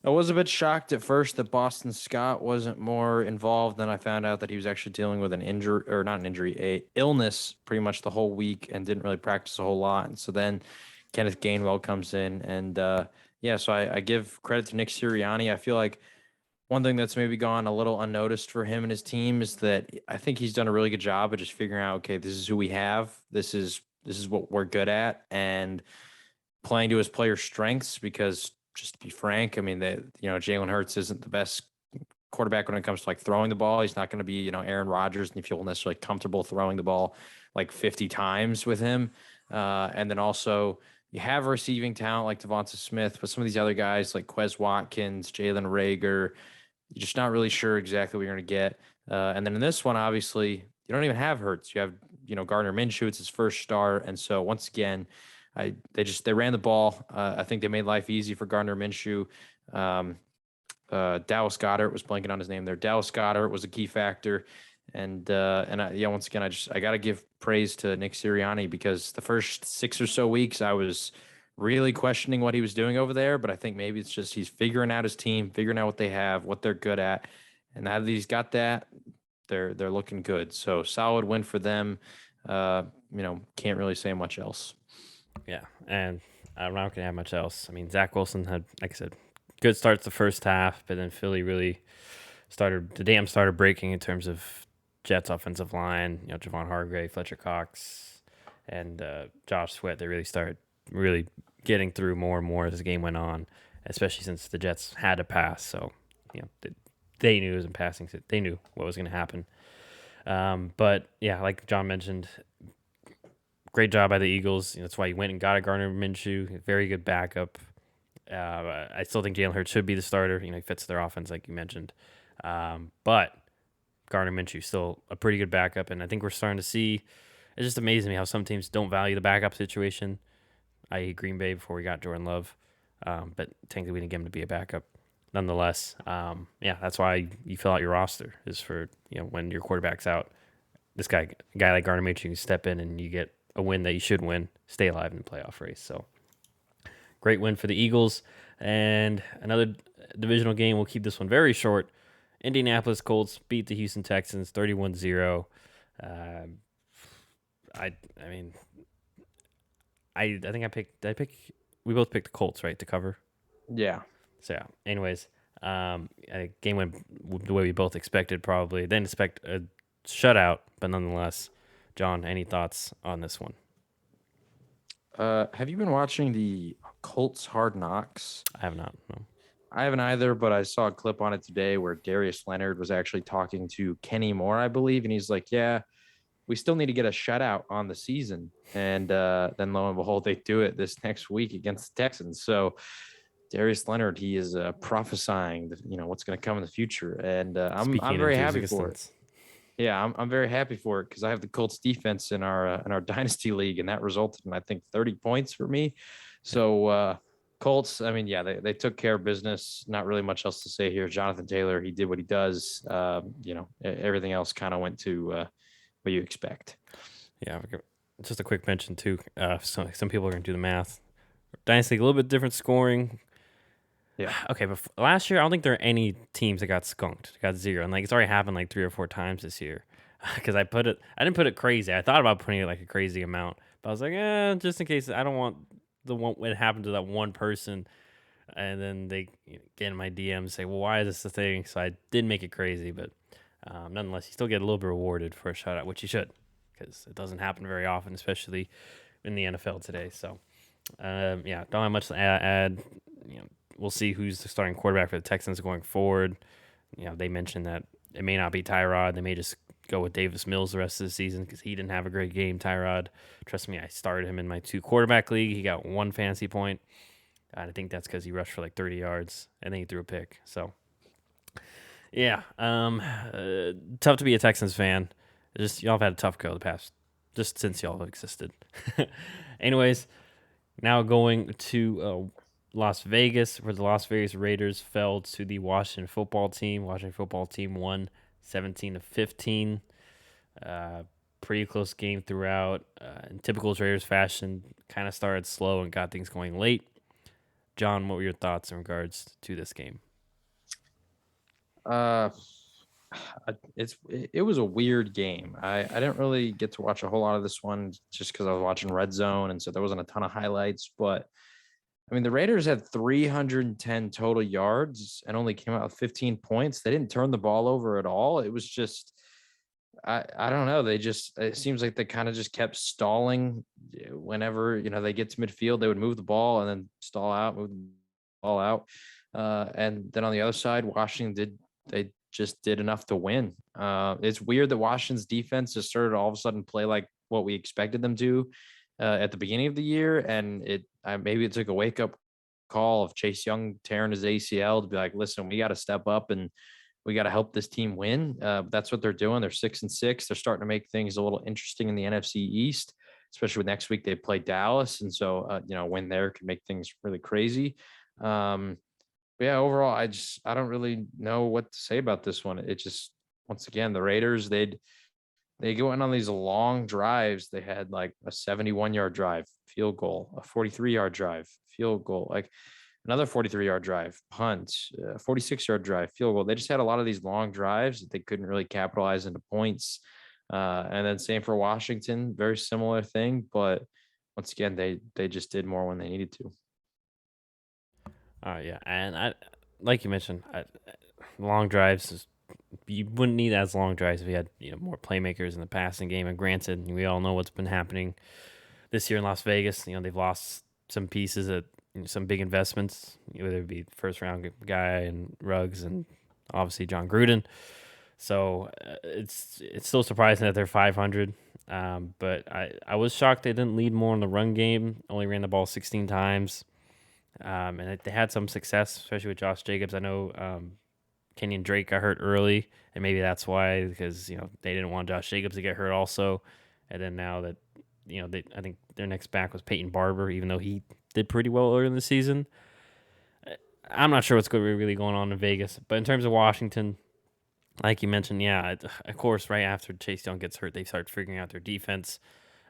was a bit shocked at first that Boston Scott wasn't more involved. Then I found out that he was actually dealing with an injury, or not an injury, a illness pretty much the whole week and didn't really practice a whole lot. And so then Kenneth Gainwell comes in and yeah, so I give credit to Nick Sirianni. I feel like one thing that's maybe gone a little unnoticed for him and his team is that I think he's done a really good job of just figuring out, okay, this is who we have. This is what we're good at, and playing to his players' strengths. Because just to be frank, I mean that Jalen Hurts isn't the best quarterback when it comes to like throwing the ball. He's not going to be Aaron Rodgers, and you feel necessarily comfortable throwing the ball like 50 times with him. And then also you have receiving talent like Devonta Smith, but some of these other guys like Quez Watkins, Jalen Rager, you're just not really sure exactly what you're going to get. And then in this one, obviously, you don't even have Hurts. You have, Gardner Minshew. It's his first start. And so once again, they ran the ball. I think they made life easy for Gardner Minshew. Dallas Goedert was blanking on his name there. Dallas Goedert was a key factor. Once again, I got to give praise to Nick Sirianni, because the first 6 or so weeks I was really questioning what he was doing over there, but I think maybe it's just he's figuring out his team, figuring out what they have, what they're good at, and now that he's got that, they're looking good. So solid win for them. Can't really say much else. Yeah, and I'm not gonna have much else. I mean, Zach Wilson had, like I said, good starts the first half, but then Philly really started breaking in terms of Jets offensive line. Javon Hargrave, Fletcher Cox, and Josh Sweat. They really started getting through more and more as the game went on, especially since the Jets had to pass. So, they knew it was in passing. So they knew what was going to happen. But yeah, like John mentioned, great job by the Eagles. That's why you went and got a Gardner Minshew, very good backup. I still think Jalen Hurts should be the starter. He fits their offense, like you mentioned. But Gardner Minshew still a pretty good backup, and I think we're starting to see. It's just amazing me how some teams don't value the backup situation, i.e. Green Bay before we got Jordan Love. But technically we didn't get him to be a backup. Nonetheless, that's why you fill out your roster, is for when your quarterback's out. This a guy like Gardner Minshew can step in and you get a win that you should win, stay alive in the playoff race. So great win for the Eagles. And another divisional game, we'll keep this one very short. Indianapolis Colts beat the Houston Texans 31-0. I think we both picked the Colts, right, to cover? Yeah. So, yeah. Anyways, game went the way we both expected, probably. Didn't expect a shutout, but nonetheless. John, any thoughts on this one? Have you been watching the Colts Hard Knocks? I have not, no. I haven't either, but I saw a clip on it today where Darius Leonard was actually talking to Kenny Moore, I believe, and he's like, yeah, we still need to get a shutout on the season. And then lo and behold, they do it this next week against the Texans. So Darius Leonard, he is prophesying, what's going to come in the future, and I'm very happy for it. Yeah, I'm very happy for it, because I have the Colts defense in our dynasty league, and that resulted in, I think, 30 points for me. So Colts, I mean, yeah, they took care of business. Not really much else to say here. Jonathan Taylor, he did what he does. Everything else kind of went to what you expect. Yeah, just a quick mention too. Some people are going to do the math. Dynasty, a little bit different scoring. Yeah. Okay, but last year, I don't think there are any teams that got skunked, got 0. And it's already happened like 3 or 4 times this year. Because I didn't put it crazy. I thought about putting it like a crazy amount. But I was like, just in case, I don't want what happened to that one person. And then they get in my DMs and say, well, why is this the thing? So I did make it crazy. But nonetheless, you still get a little bit rewarded for a shutout, which you should. Because it doesn't happen very often, especially in the NFL today. So, don't have much to add. We'll see who's the starting quarterback for the Texans going forward. They mentioned that it may not be Tyrod. They may just go with Davis Mills the rest of the season, because he didn't have a great game, Tyrod. Trust me, I started him in my 2 quarterback league. He got 1 fantasy point. I think that's because he rushed for like 30 yards, and then he threw a pick. So, yeah. Tough to be a Texans fan. Y'all have had a tough go just since y'all have existed. Anyways, now going to Las Vegas, where the Las Vegas Raiders fell to the Washington football team. Washington football team won 17-15. Pretty close game throughout. In typical Raiders fashion, kind of started slow and got things going late. John, what were your thoughts in regards to this game? It was a weird game. I didn't really get to watch a whole lot of this one, just because I was watching Red Zone, and so there wasn't a ton of highlights. But I mean, the Raiders had 310 total yards and only came out with 15 points. They didn't turn the ball over at all. It was just, I don't know. It seems like they kind of just kept stalling whenever, they get to midfield, they would move the ball and then stall out, move the ball out. And then on the other side, they just did enough to win. It's weird that Washington's defense just started to all of a sudden play like what we expected them to at the beginning of the year. And maybe it took a wake up call of Chase Young tearing his ACL to be like, listen, we got to step up and we got to help this team win. That's what they're doing. They're 6-6. They're starting to make things a little interesting in the NFC East, especially with next week they play Dallas. And so, win there can make things really crazy. But yeah, overall, I don't really know what to say about this one. It just, once again, the Raiders, they go in on these long drives. They had like a 71-yard drive, field goal, a 43-yard drive, field goal, like another 43-yard drive, punt, 46-yard drive, field goal. They just had a lot of these long drives that they couldn't really capitalize into points. And then same for Washington, very similar thing. But once again, they just did more when they needed to. Yeah, and like you mentioned, long drives. You wouldn't need as long drives if you had more playmakers in the passing game. And granted, we all know what's been happening this year in Las Vegas. They've lost some pieces at some big investments, whether it be first round guy and Ruggs and obviously John Gruden. So it's still surprising that they're 500. But I was shocked they didn't lead more in the run game. Only ran the ball 16 times. And they had some success, especially with Josh Jacobs. I know Kenyon Drake got hurt early, and maybe that's why, because they didn't want Josh Jacobs to get hurt also. And then now that I think their next back was Peyton Barber, even though he did pretty well earlier in the season. I'm not sure what's really going on in Vegas, but in terms of Washington, like you mentioned, yeah, of course, right after Chase Young gets hurt, they start figuring out their defense,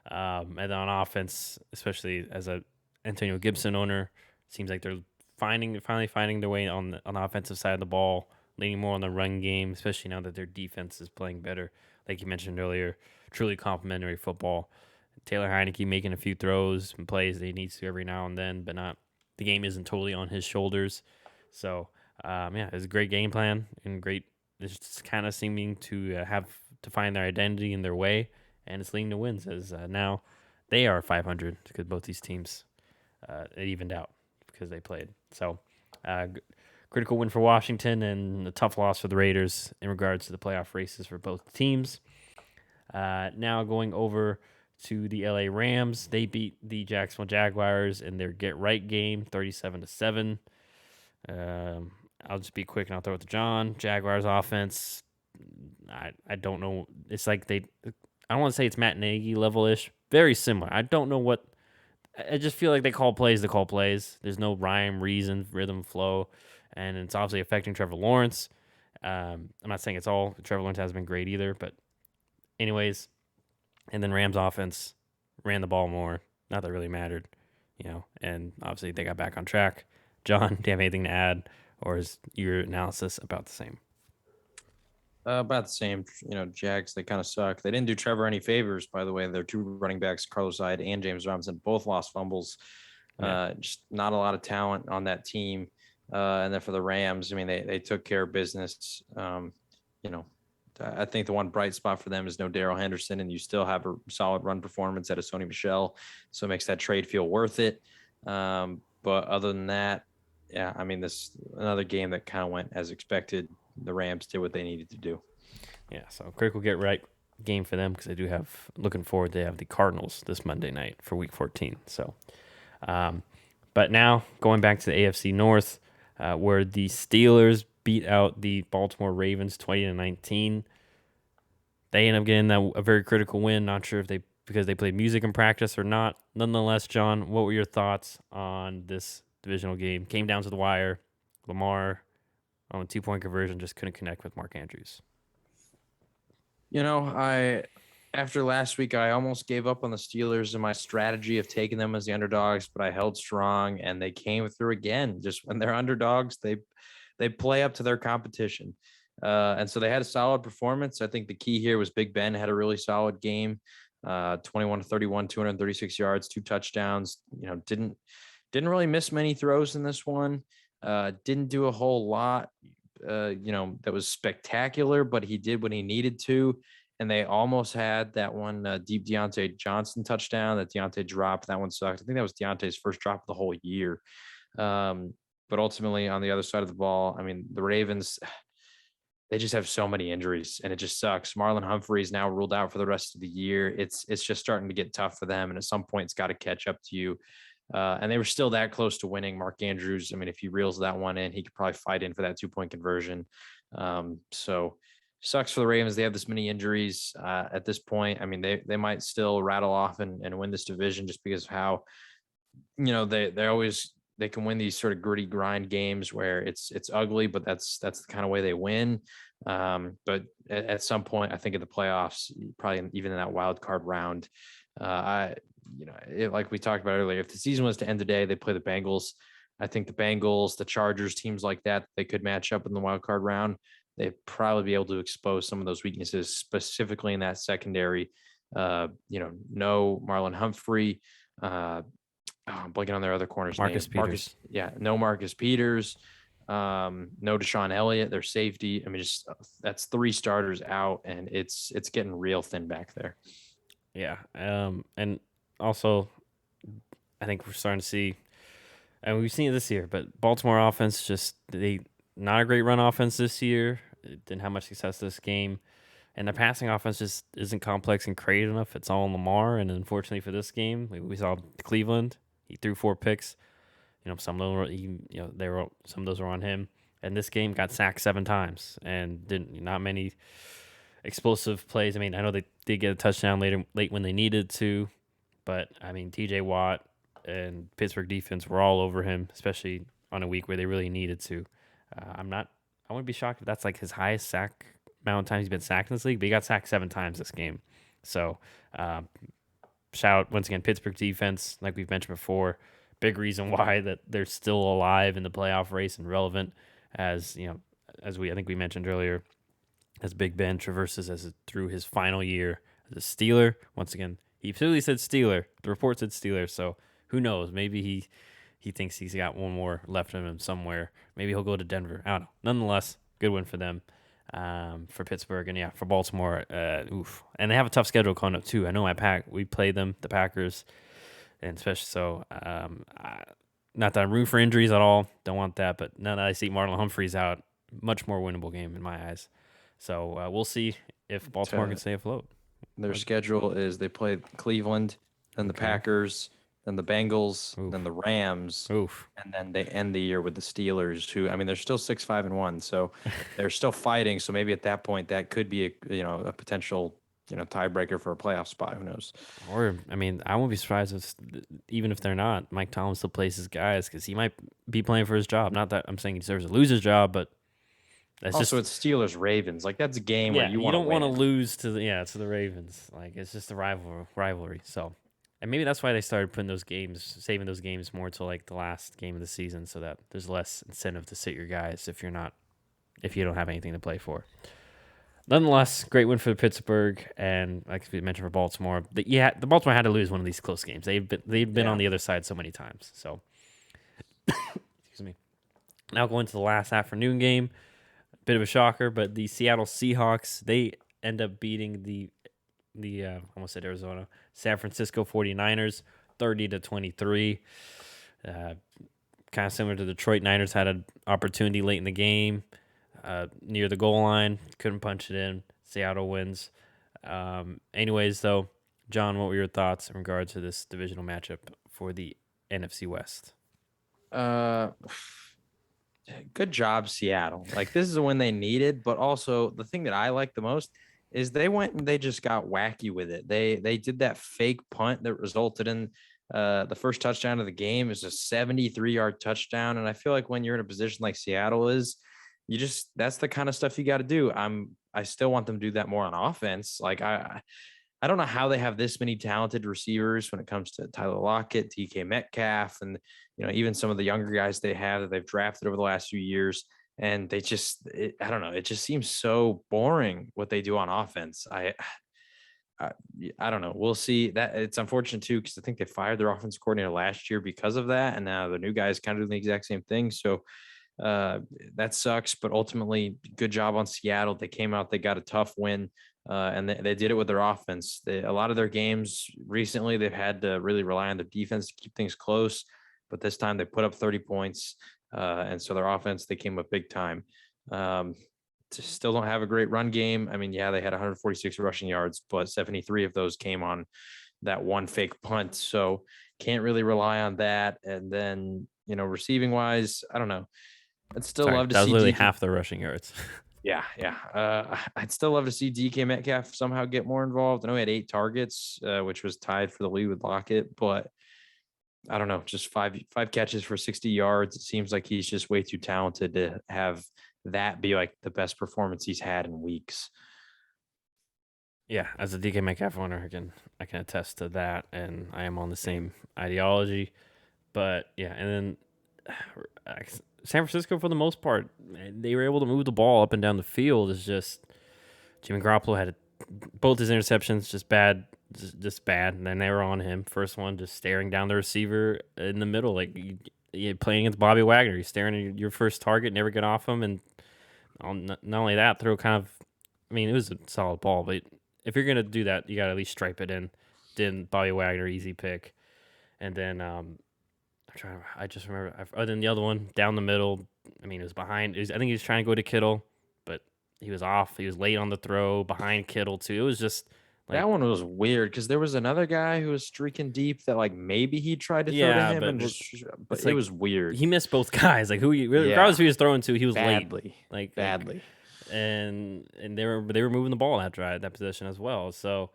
and then on offense, especially as a Antonio Gibson owner, seems like they're finally finding their way on the offensive side of the ball, leaning more on the run game, especially now that their defense is playing better. Like you mentioned earlier, truly complimentary football. Taylor Heineke making a few throws and plays that he needs to every now and then, but not the game isn't totally on his shoulders. So yeah, it's a great game plan and great. It's just kind of seeming to have to find their identity in their way, and it's leading to wins as now they are 500 because both these teams it evened out because they played. So critical win for Washington and a tough loss for the Raiders in regards to the playoff races for both teams. Now going over to the LA Rams, they beat the Jacksonville Jaguars in their get right game, 37-7. I'll just be quick and I'll throw it to John. Jaguars offense, I don't know. It's like I don't want to say it's Matt Nagy level ish. Very similar. I don't know what. I just feel like they call plays to call plays. There's no rhyme, reason, rhythm, flow, and it's obviously affecting Trevor Lawrence. I'm not saying it's all. Trevor Lawrence hasn't been great either, but anyways. And then Rams offense ran the ball more. Not that it really mattered, and obviously they got back on track. John, do you have anything to add, or is your analysis about the same? About the same. Jags, they kind of suck. They didn't do Trevor any favors, by the way. Their two running backs, Carlos Hyde and James Robinson, both lost fumbles. Yeah. Just not a lot of talent on that team. And then for the Rams, I mean, they took care of business. I think the one bright spot for them is no Darrell Henderson, and you still have a solid run performance out of Sony Michel, so it makes that trade feel worth it. But other than that, yeah, I mean, this another game that kind of went as expected. The Rams did what they needed to do. Yeah, so critical get right game for them because they do have looking forward. They have the Cardinals this Monday night for Week 14. So, but now going back to the AFC North, where the Steelers beat out the Baltimore Ravens 20-19. They end up getting a very critical win. Not sure if because they played music in practice or not. Nonetheless, John, what were your thoughts on this divisional game? Came down to the wire. Lamar on a 2-point conversion just couldn't connect with Mark Andrews. After last week, I almost gave up on the Steelers and my strategy of taking them as the underdogs, but I held strong and they came through again. Just when they're underdogs, they play up to their competition. And so they had a solid performance. I think the key here was Big Ben had a really solid game, 21-31, 236 yards, 2 touchdowns. Didn't Didn't really miss many throws in this one. Didn't do a whole lot, that was spectacular, but he did what he needed to. And they almost had that one deep Deontay Johnson touchdown that Deontay dropped. That one sucked. I think that was Deontay's first drop of the whole year. But ultimately, on the other side of the ball, I mean, the Ravens, they just have so many injuries, and it just sucks. Marlon Humphrey is now ruled out for the rest of the year. It's just starting to get tough for them, and at some point, it's got to catch up to you. And they were still that close to winning. Mark Andrews, I mean, if he reels that one in, he could probably fight in for that 2-point conversion. So sucks for the Ravens. They have this many injuries at this point. I mean, they might still rattle off and win this division just because of how, they can win these sort of gritty grind games where it's ugly, but that's the kind of way they win. But at some point, I think in the playoffs, probably even in that wild card round, like we talked about earlier, if the season was to end today, they play the Bengals. I think the Bengals, the Chargers, teams like that, they could match up in the wild card round. They'd probably be able to expose some of those weaknesses, specifically in that secondary. No Marlon Humphrey. I'm blanking on their other corners. Marcus Peters. No Marcus Peters. No Deshaun Elliott, their safety. I mean, just that's 3 starters out, and it's getting real thin back there. Yeah. And also, I think we're starting to see, and we've seen it this year, but Baltimore offense not a great run offense this year. It didn't have much success this game. And the passing offense just isn't complex and creative enough. It's all Lamar. And unfortunately for this game, we saw Cleveland. He threw 4 picks. Some of those were on him. And this game got sacked 7 times and not many explosive plays. I mean, I know they did get a touchdown late when they needed to, but I mean, TJ Watt and Pittsburgh defense were all over him, especially on a week where they really needed to. I wouldn't be shocked if that's like his highest sack amount of times he's been sacked in this league, but he got sacked 7 times this game. So, shout out once again, Pittsburgh defense, like we've mentioned before, big reason why that they're still alive in the playoff race and relevant, as I think we mentioned earlier, as Big Ben traverses through his final year as a Steeler. Once again, he clearly said Steeler. The report said Steeler, so who knows? Maybe he thinks he's got one more left in him somewhere. Maybe he'll go to Denver. I don't know. Nonetheless, good win for them. For Pittsburgh, and for Baltimore, oof. And they have a tough schedule coming up too. I know we played them, the Packers, and especially so. Not that I'm rooting for injuries at all. Don't want that, but now that I see Marlon Humphreys out, much more winnable game in my eyes. So we'll see if Baltimore can stay afloat. Their schedule is they play Cleveland, then the Packers, then the Bengals, then the Rams, and then they end the year with the Steelers, who, I mean, they're still 6-5-1, so they're still fighting. So maybe at that point that could be a potential tiebreaker for a playoff spot. Who knows? Or I mean, I won't be surprised even if they're not, Mike Tomlin still plays his guys because he might be playing for his job. Not that I'm saying he deserves to lose his job, but that's also it's Steelers Ravens. Like that's a game where you don't want to lose to the Ravens. Like it's just a rivalry. So. And maybe that's why they started saving those games more to like the last game of the season, so that there's less incentive to sit your guys if you don't have anything to play for. Nonetheless, great win for Pittsburgh, and like we mentioned for Baltimore, the Baltimore had to lose one of these close games. They've been on the other side so many times. So, excuse me. Now going to the last afternoon game, a bit of a shocker, but the Seattle Seahawks, they end up beating the almost said Arizona, San Francisco 49ers 30-23. Kind of similar to Detroit. Niners had an opportunity late in the game, near the goal line, couldn't punch it in. Seattle wins. Anyways, though, John, what were your thoughts in regards to this divisional matchup for the NFC West? Good job, Seattle. Like this is a win they needed, but also the thing that I like the most is they went and they just got wacky with it. They did that fake punt that resulted in the first touchdown of the game. Is a 73-yard touchdown. And I feel like when you're in a position like Seattle is, that's the kind of stuff you got to do. I still want them to do that more on offense. Like I don't know how they have this many talented receivers when it comes to Tyler Lockett, DK Metcalf, and even some of the younger guys they have that they've drafted over the last few years. And I don't know. It just seems so boring what they do on offense. I I, I don't know. We'll see. That it's unfortunate too because I think they fired their offense coordinator last year because of that, and now the new guy is kind of doing the exact same thing. So uh, that sucks. But ultimately, good job on Seattle. They came out, they got a tough win, and they did it with their offense. A lot of their games recently, they've had to really rely on their defense to keep things close. But this time, they put up 30 points, and so their offense they came up big time. Um, Still don't have a great run game. I mean, yeah, they had 146 rushing yards, but 73 of those came on that one fake punt. So can't really rely on that. And then, receiving wise, I don't know. I'd still Sorry, love to that was see literally DK. half the rushing yards. Yeah, yeah. I'd still love to see DK Metcalf somehow get more involved. I know he had 8 targets, which was tied for the lead with Lockett, but I don't know, just five catches for 60 yards. It seems like he's just way too talented to have that be like the best performance he's had in weeks. Yeah, as a DK Metcalf owner, I can attest to that, and I am on the same ideology. But yeah, and then San Francisco, for the most part, they were able to move the ball up and down the field. It's just Jimmy Garoppolo had both his interceptions just bad, just bad. And then they were on him. First one, just staring down the receiver in the middle, like you playing against Bobby Wagner. You're staring at your first target, never get off him, and not only that, throw kind of. I mean, it was a solid ball, but if you're gonna do that, you gotta at least stripe it in. Then Bobby Wagner, easy pick, and then I just remember. Other than the other one, down the middle. I mean, it was behind. I think he was trying to go to Kittle, but he was off. He was late on the throw behind Kittle too. It was just like, That one was weird because there was another guy who was streaking deep that like maybe he tried to throw to yeah, him but and just, but it's it like was weird. he missed both guys. Like Yeah, regardless who he was throwing to, he was late. badly, Like, badly. and they were moving the ball after that position as well. So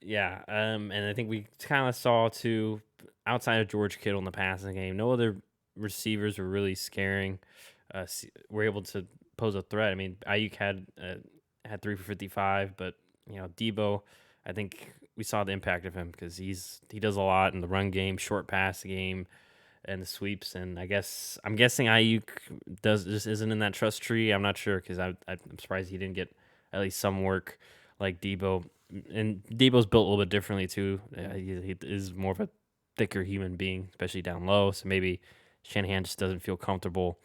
yeah, and I think we kind of saw too, outside of George Kittle in the passing game, no other receivers were really scaring. Were able to pose a threat. I mean, Ayuk had 3 for 55, but Debo, I think we saw the impact of him because he does a lot in the run game, short pass game, and the sweeps. And I'm guessing Ayuk just isn't in that trust tree. I'm not sure because I'm surprised he didn't get at least some work like Debo. And Debo's built a little bit differently too. He is more of a thicker human being, especially down low. So maybe Shanahan just doesn't feel comfortable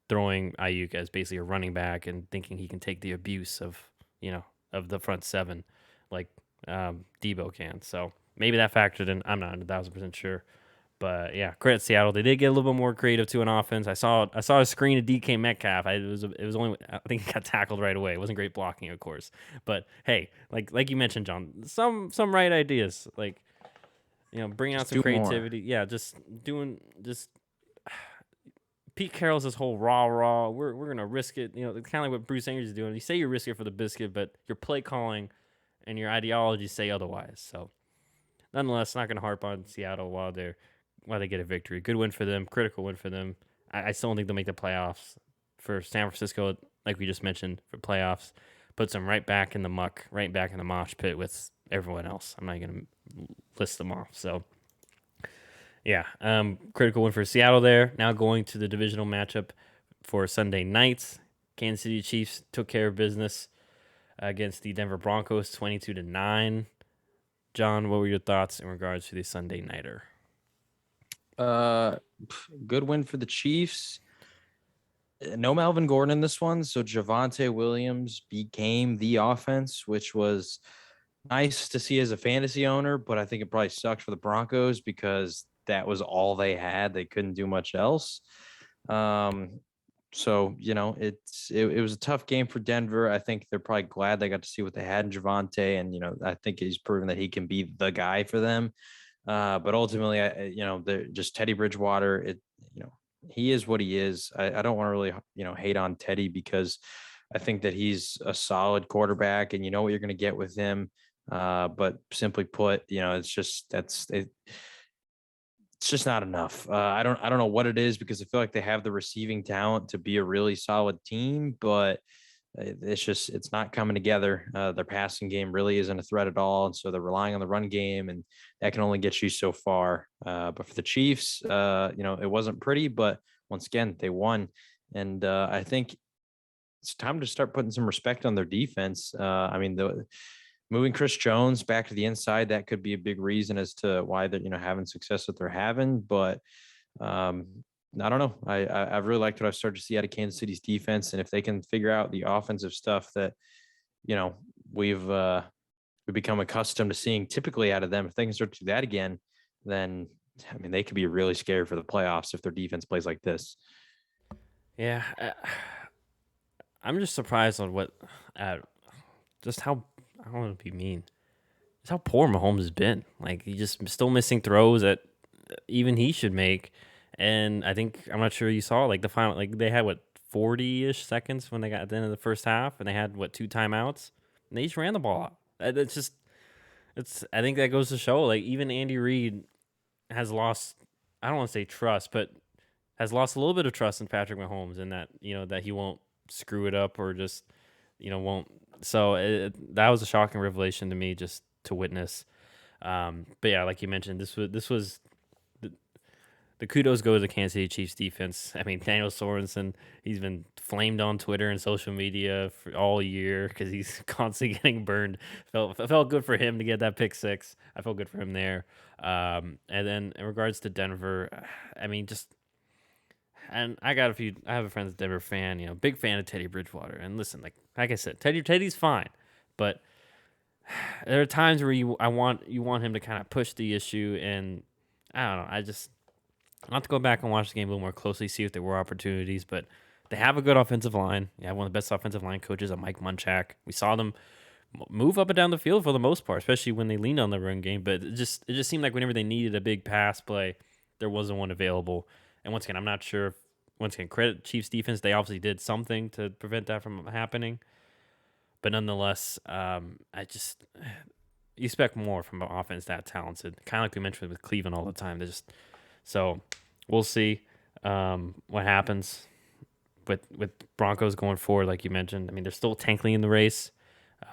throwing Ayuk as basically a running back and thinking he can take the abuse of the front seven like Debo can. So maybe that factored in. I'm not 1,000% sure. But yeah, credit Seattle. They did get a little bit more creative to an offense. I saw a screen of DK Metcalf. It was only, I think he got tackled right away. It wasn't great blocking, of course. But hey, like you mentioned, John, some right ideas. Like bringing out Just some do more. creativity. Yeah, just Pete Carroll's this whole rah. We're gonna risk it. It's kind of like what Bruce Arians is doing. You say you risk it for the biscuit, but your play calling and your ideology say otherwise. So nonetheless, not gonna harp on Seattle while they get a victory. Good win for them. Critical win for them. I still don't think they'll make the playoffs. For San Francisco, like we just mentioned, for playoffs, puts them right back in the muck, right back in the mosh pit with everyone else. I'm not gonna list them off. So yeah, critical win for Seattle there. Now going to the divisional matchup for Sunday nights. Kansas City Chiefs took care of business against the Denver Broncos, 22-9. John, what were your thoughts in regards to the Sunday nighter? Uh, Good win for the Chiefs. No Melvin Gordon in this one, so Javonte Williams became the offense, which was nice to see as a fantasy owner, but I think it probably sucked for the Broncos because that was all they had. They couldn't do much else. Um, so it was a tough game for Denver. I think they're probably glad they got to see what they had in Javante, and I think he's proven that he can be the guy for them. But ultimately, they're just Teddy Bridgewater. He is what he is. I don't want to really hate on Teddy because I think that he's a solid quarterback, and you know what you're going to get with him. But simply put, it's just not enough. I don't know what it is because I feel like they have the receiving talent to be a really solid team, but it's not coming together. Their passing game really isn't a threat at all, and so they're relying on the run game, and that can only get you so far. But for the Chiefs, it wasn't pretty, but once again, they won, and I think it's time to start putting some respect on their defense. I mean, moving Chris Jones back to the inside, that could be a big reason as to why they're, having success that they're having. But I don't know. I've really liked what I've started to see out of Kansas City's defense. And if they can figure out the offensive stuff that, you know, we've become accustomed to seeing typically out of them, if they can start to do that again, then I mean, they could be really scary for the playoffs if their defense plays like this. Yeah, I'm just surprised on just how I don't want to be mean. Just how poor Mahomes has been. Like he just still missing throws that even he should make. And I think I'm not sure you saw like the final, like they had what 40-ish seconds when they got at the end of the first half, and they had what 2 timeouts, and they just ran the ball out. It's just it's. I think that goes to show like even Andy Reid has lost. I don't want to say trust, but has lost a little bit of trust in Patrick Mahomes, and that that he won't screw it up or just won't. So that was a shocking revelation to me just to witness. But yeah, like you mentioned, this was the kudos go to the Kansas City Chiefs defense. I mean, Daniel Sorensen, he's been flamed on Twitter and social media for all year because he's constantly getting burned. Felt good for him to get that pick six. I felt good for him there. And then in regards to Denver, I mean, and I have a friend that's a Denver fan, big fan of Teddy Bridgewater. And listen, like I said, Teddy's fine, but there are times where you want him to kind of push the issue, and I don't know. I'll have to go back and watch the game a little more closely, see if there were opportunities, but they have a good offensive line. You have one of the best offensive line coaches, Mike Munchak. We saw them move up and down the field for the most part, especially when they leaned on the run game. But it just seemed like whenever they needed a big pass play, there wasn't one available. And once again, I'm not sure. Once again, credit Chiefs defense. They obviously did something to prevent that from happening. But nonetheless, you expect more from an offense that talented. Kind of like we mentioned with Cleveland all the time. So we'll see what happens with Broncos going forward. Like you mentioned, I mean they're still tankling in the race,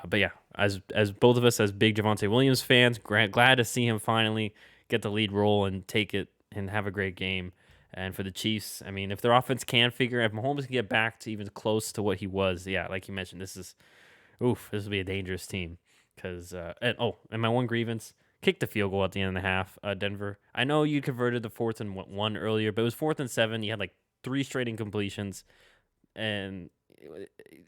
but yeah, as both of us as big Javonte Williams fans, glad to see him finally get the lead role and take it and have a great game. And for the Chiefs, I mean, if their offense if Mahomes can get back to even close to what he was, yeah, like you mentioned, this will be a dangerous team. Because and my one grievance, kicked the field goal at the end of the half. Denver. I know you converted the 4th and 1 earlier, but it was 4th and 7. You had like 3 straight incompletions, and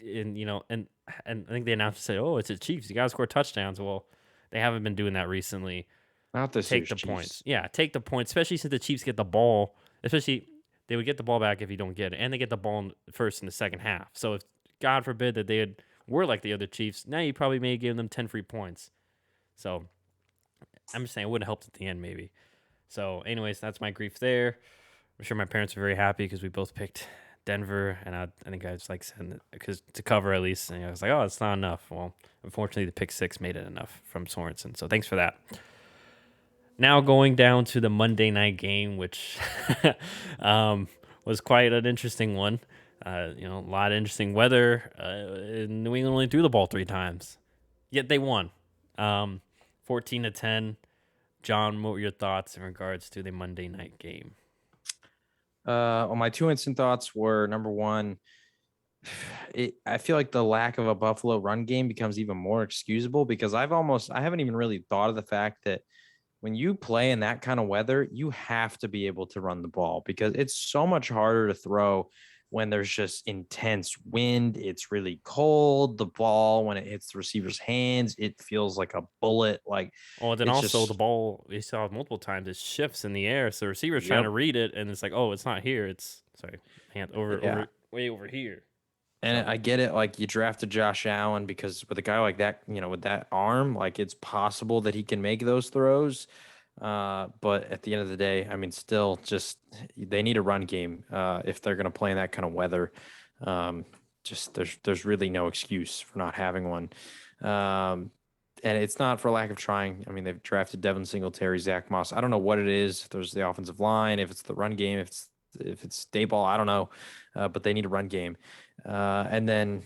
and I think they announced to say, "Oh, it's the Chiefs. You got to score touchdowns." Well, they haven't been doing that recently. Not this Take year's the Chiefs. points. Yeah, take the points, especially since the Chiefs get the ball. Especially they would get the ball back if you don't get it, and they get the ball in first in the second half. So if God forbid that were like the other Chiefs, now you probably may give them 10 free points. So I'm just saying it would have helped at the end maybe. So anyways, that's my grief there. I'm sure my parents are very happy because we both picked Denver, and I think I just like said because to cover at least. And I was like, oh, it's not enough. Well, unfortunately, the pick six made it enough from Sorensen. So thanks for that. Now going down to the Monday night game, which was quite an interesting one. A lot of interesting weather. New England only threw the ball 3 times, yet they won, 14-10. John, what were your thoughts in regards to the Monday night game? Well, my 2 instant thoughts were number one. I feel like the lack of a Buffalo run game becomes even more excusable because I haven't even really thought of the fact that when you play in that kind of weather, you have to be able to run the ball because it's so much harder to throw when there's just intense wind. It's really cold. The ball, when it hits the receiver's hands, it feels like a bullet. Like Oh, and then it's also just, the ball we saw multiple times. It shifts in the air, so the receiver's trying to yep. read it, and it's like, oh, it's not here. It's sorry, hand Yeah. way over here. And So I get it. Like you drafted Josh Allen because with a guy like that, with that arm, like it's possible that he can make those throws. But at the end of the day, I mean, still just they need a run game if they're going to play in that kind of weather. Just there's really no excuse for not having one. And it's not for lack of trying. I mean, they've drafted Devin Singletary, Zach Moss. I don't know what it is. If there's the offensive line, if it's the run game, if it's Dayball, I don't know. But they need a run game. And then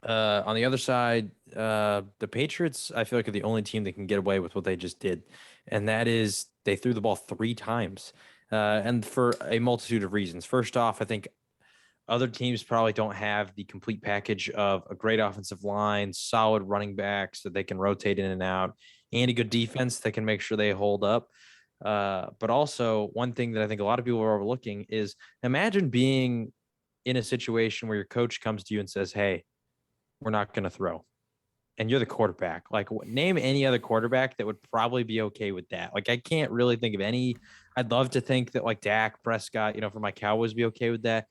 on the other side, the Patriots, I feel like are the only team that can get away with what they just did, and that is they threw the ball 3 times, and for a multitude of reasons. First off, I think Other teams probably don't have the complete package of a great offensive line, solid running backs that they can rotate in and out, and a good defense that can make sure they hold up. But also, one thing that I think a lot of people are overlooking is imagine being in a situation where your coach comes to you and says, "Hey, we're not going to throw." And you're the quarterback. Like, name any other quarterback that would probably be okay with that. Like, I can't really think of any. I'd love to think that like Dak Prescott, for my Cowboys, be okay with that.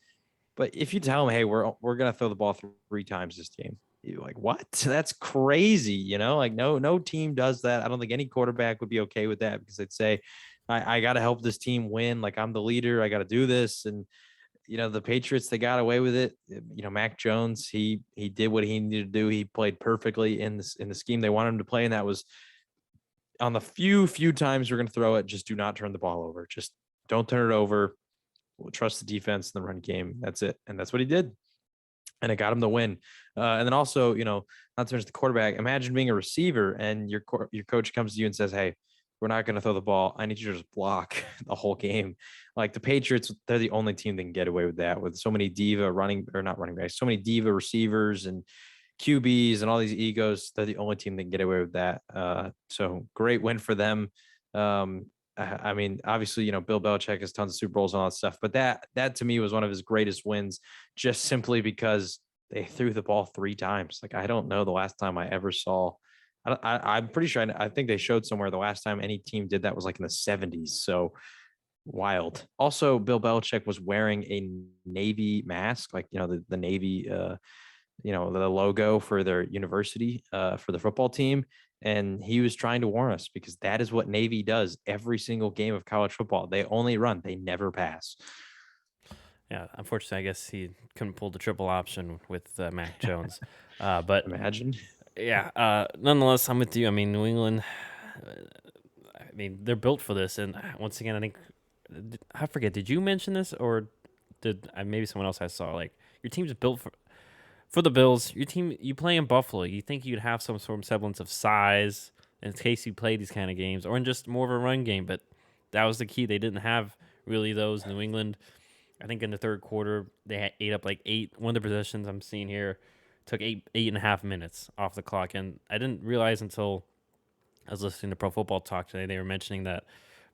But if you tell them, hey, we're gonna throw the ball 3 times this game, you're like, what? That's crazy. Like no team does that. I don't think any quarterback would be okay with that because they'd say, I got to help this team win. Like I'm the leader. I got to do this. And the Patriots, they got away with it. Mac Jones, he did what he needed to do. He played perfectly in the scheme they wanted him to play, and that was on the few times we're going to throw it. Just do not turn the ball over. Just don't turn it over. We'll trust the defense in the run game. That's it, and that's what he did, and it got him the win. And then also, not to mention the quarterback. Imagine being a receiver and your coach comes to you and says, "Hey, we're not going to throw the ball. I need you to just block the whole game." Like the Patriots, they're the only team that can get away with that with so many diva not running backs, so many diva receivers and QBs and all these egos. They're the only team that can get away with that. So great win for them. I mean, obviously, Bill Belichick has tons of Super Bowls and all that stuff, but that to me was one of his greatest wins, just simply because they threw the ball 3 times. Like I don't know the last time I ever saw. I'm pretty sure. I think they showed somewhere the last time any team did that was like in the 70s. So wild. Also, Bill Belichick was wearing a Navy mask, like the Navy, the logo for their university, for the football team. And he was trying to warn us because that is what Navy does every single game of college football. They only run, they never pass. Yeah, unfortunately, I guess he couldn't pull the triple option with Mac Jones. But Imagine. yeah, nonetheless, I'm with you. I mean, New England, I mean, they're built for this. And once again, I think, I forget, did you mention this or did maybe someone else I saw? Like, your team's built for the Bills. Your team, you play in Buffalo. You think you'd have some sort of semblance of size in case you play these kind of games or in just more of a run game. But that was the key. They didn't have really those. New England, I think in the third quarter, they had ate up like 8. One of the possessions I'm seeing here took 8.5 minutes off the clock. And I didn't realize until I was listening to Pro Football Talk today, they were mentioning that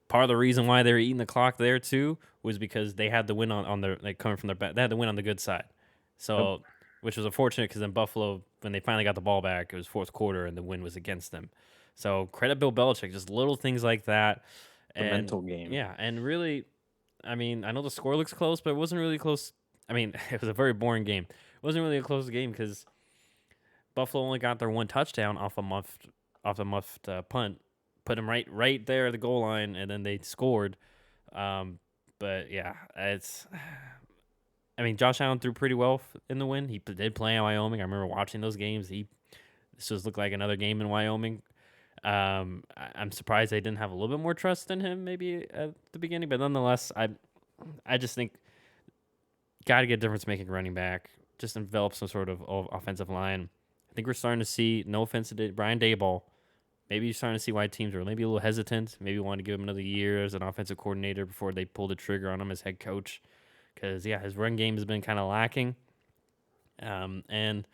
part of the reason why they were eating the clock there too was because they had the win on their, like, coming from their back. They had the win on the good side. Yep. So, which was unfortunate because in Buffalo, when they finally got the ball back, it was fourth quarter and the win was against them. So credit Bill Belichick, just little things like that. The And mental game. yeah, and really, I mean, I know the score looks close, but it wasn't really close. I mean, it was a very boring game. It wasn't really a close game because Buffalo only got their one touchdown off a muffed punt, put them right there at the goal line, and then they scored. Um, but yeah, it's. I mean, Josh Allen threw pretty well in the win. He did play in Wyoming. I remember watching those games. This just looked like another game in Wyoming. I'm surprised they didn't have a little bit more trust in him maybe at the beginning, but nonetheless, I just think got to get a difference making running back. Just envelop some sort of offensive line. I think we're starting to see. No offense to Brian Daboll. Maybe you're starting to see why teams are maybe a little hesitant. Maybe want to give him another year as an offensive coordinator before they pull the trigger on him as head coach. Because yeah, his run game has been kind of lacking. And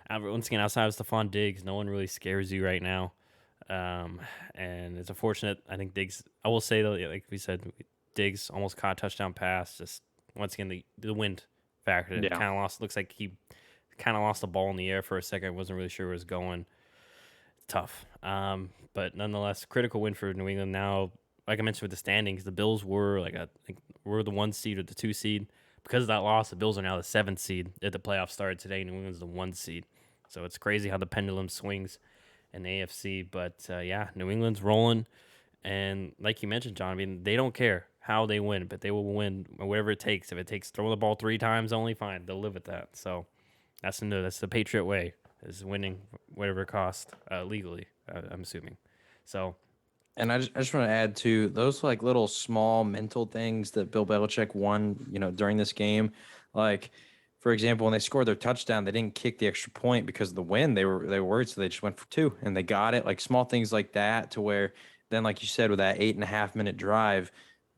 once again, outside of Stephon Diggs, no one really scares you right now. And it's unfortunate. I think Diggs. I will say though, like we said, Diggs almost caught a touchdown pass. Just once again, the wind factor. Yeah. Kind of lost. Looks like he kind of lost the ball in the air for a second. Wasn't really sure where it was going. Tough. But nonetheless, critical win for New England. Now, like I mentioned with the standings, the Bills were were the 1 seed or the 2 seed. Because of that loss, the Bills are now the 7th seed. At the playoffs started today, New England's the 1 seed. So it's crazy how the pendulum swings in the AFC. But yeah, New England's rolling. And like you mentioned, John, I mean, they don't care how they win, but they will win whatever it takes. If it takes throwing the ball 3 times only, fine. They'll live with that. So that's the Patriot way, is winning whatever it costs legally, I'm assuming. So And I just want to add to those like little small mental things that Bill Belichick won, during this game. Like, for example, when they scored their touchdown, they didn't kick the extra point because of the win. They were worried, so they just went for 2 and they got it. Like small things like that, to where then, like you said, with that 8.5 minute drive,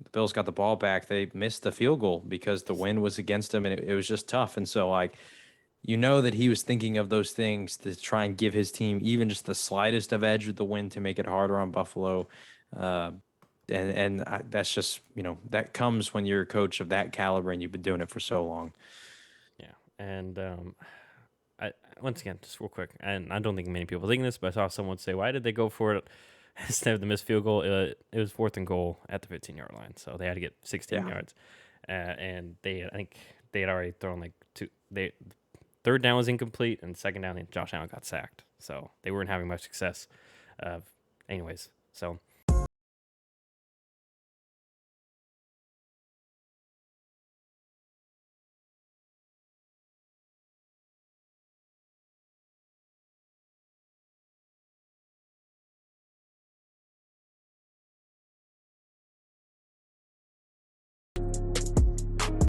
the Bills got the ball back, they missed the field goal because the wind was against them, and it was just tough. And so, like, that he was thinking of those things to try and give his team even just the slightest of edge with the win to make it harder on Buffalo. Uh, that's just, that comes when you're a coach of that caliber and you've been doing it for so long. Yeah, and I once again, just real quick, and I don't think many people think this, but I saw someone say, "Why did they go for it instead of the missed field goal?" It was 4th and goal at the 15-yard line, so they had to get 16 Yeah. yards, and I think they had already thrown like two. Third down was incomplete, and second down, Josh Allen got sacked, so they weren't having much success. Uh, anyways, so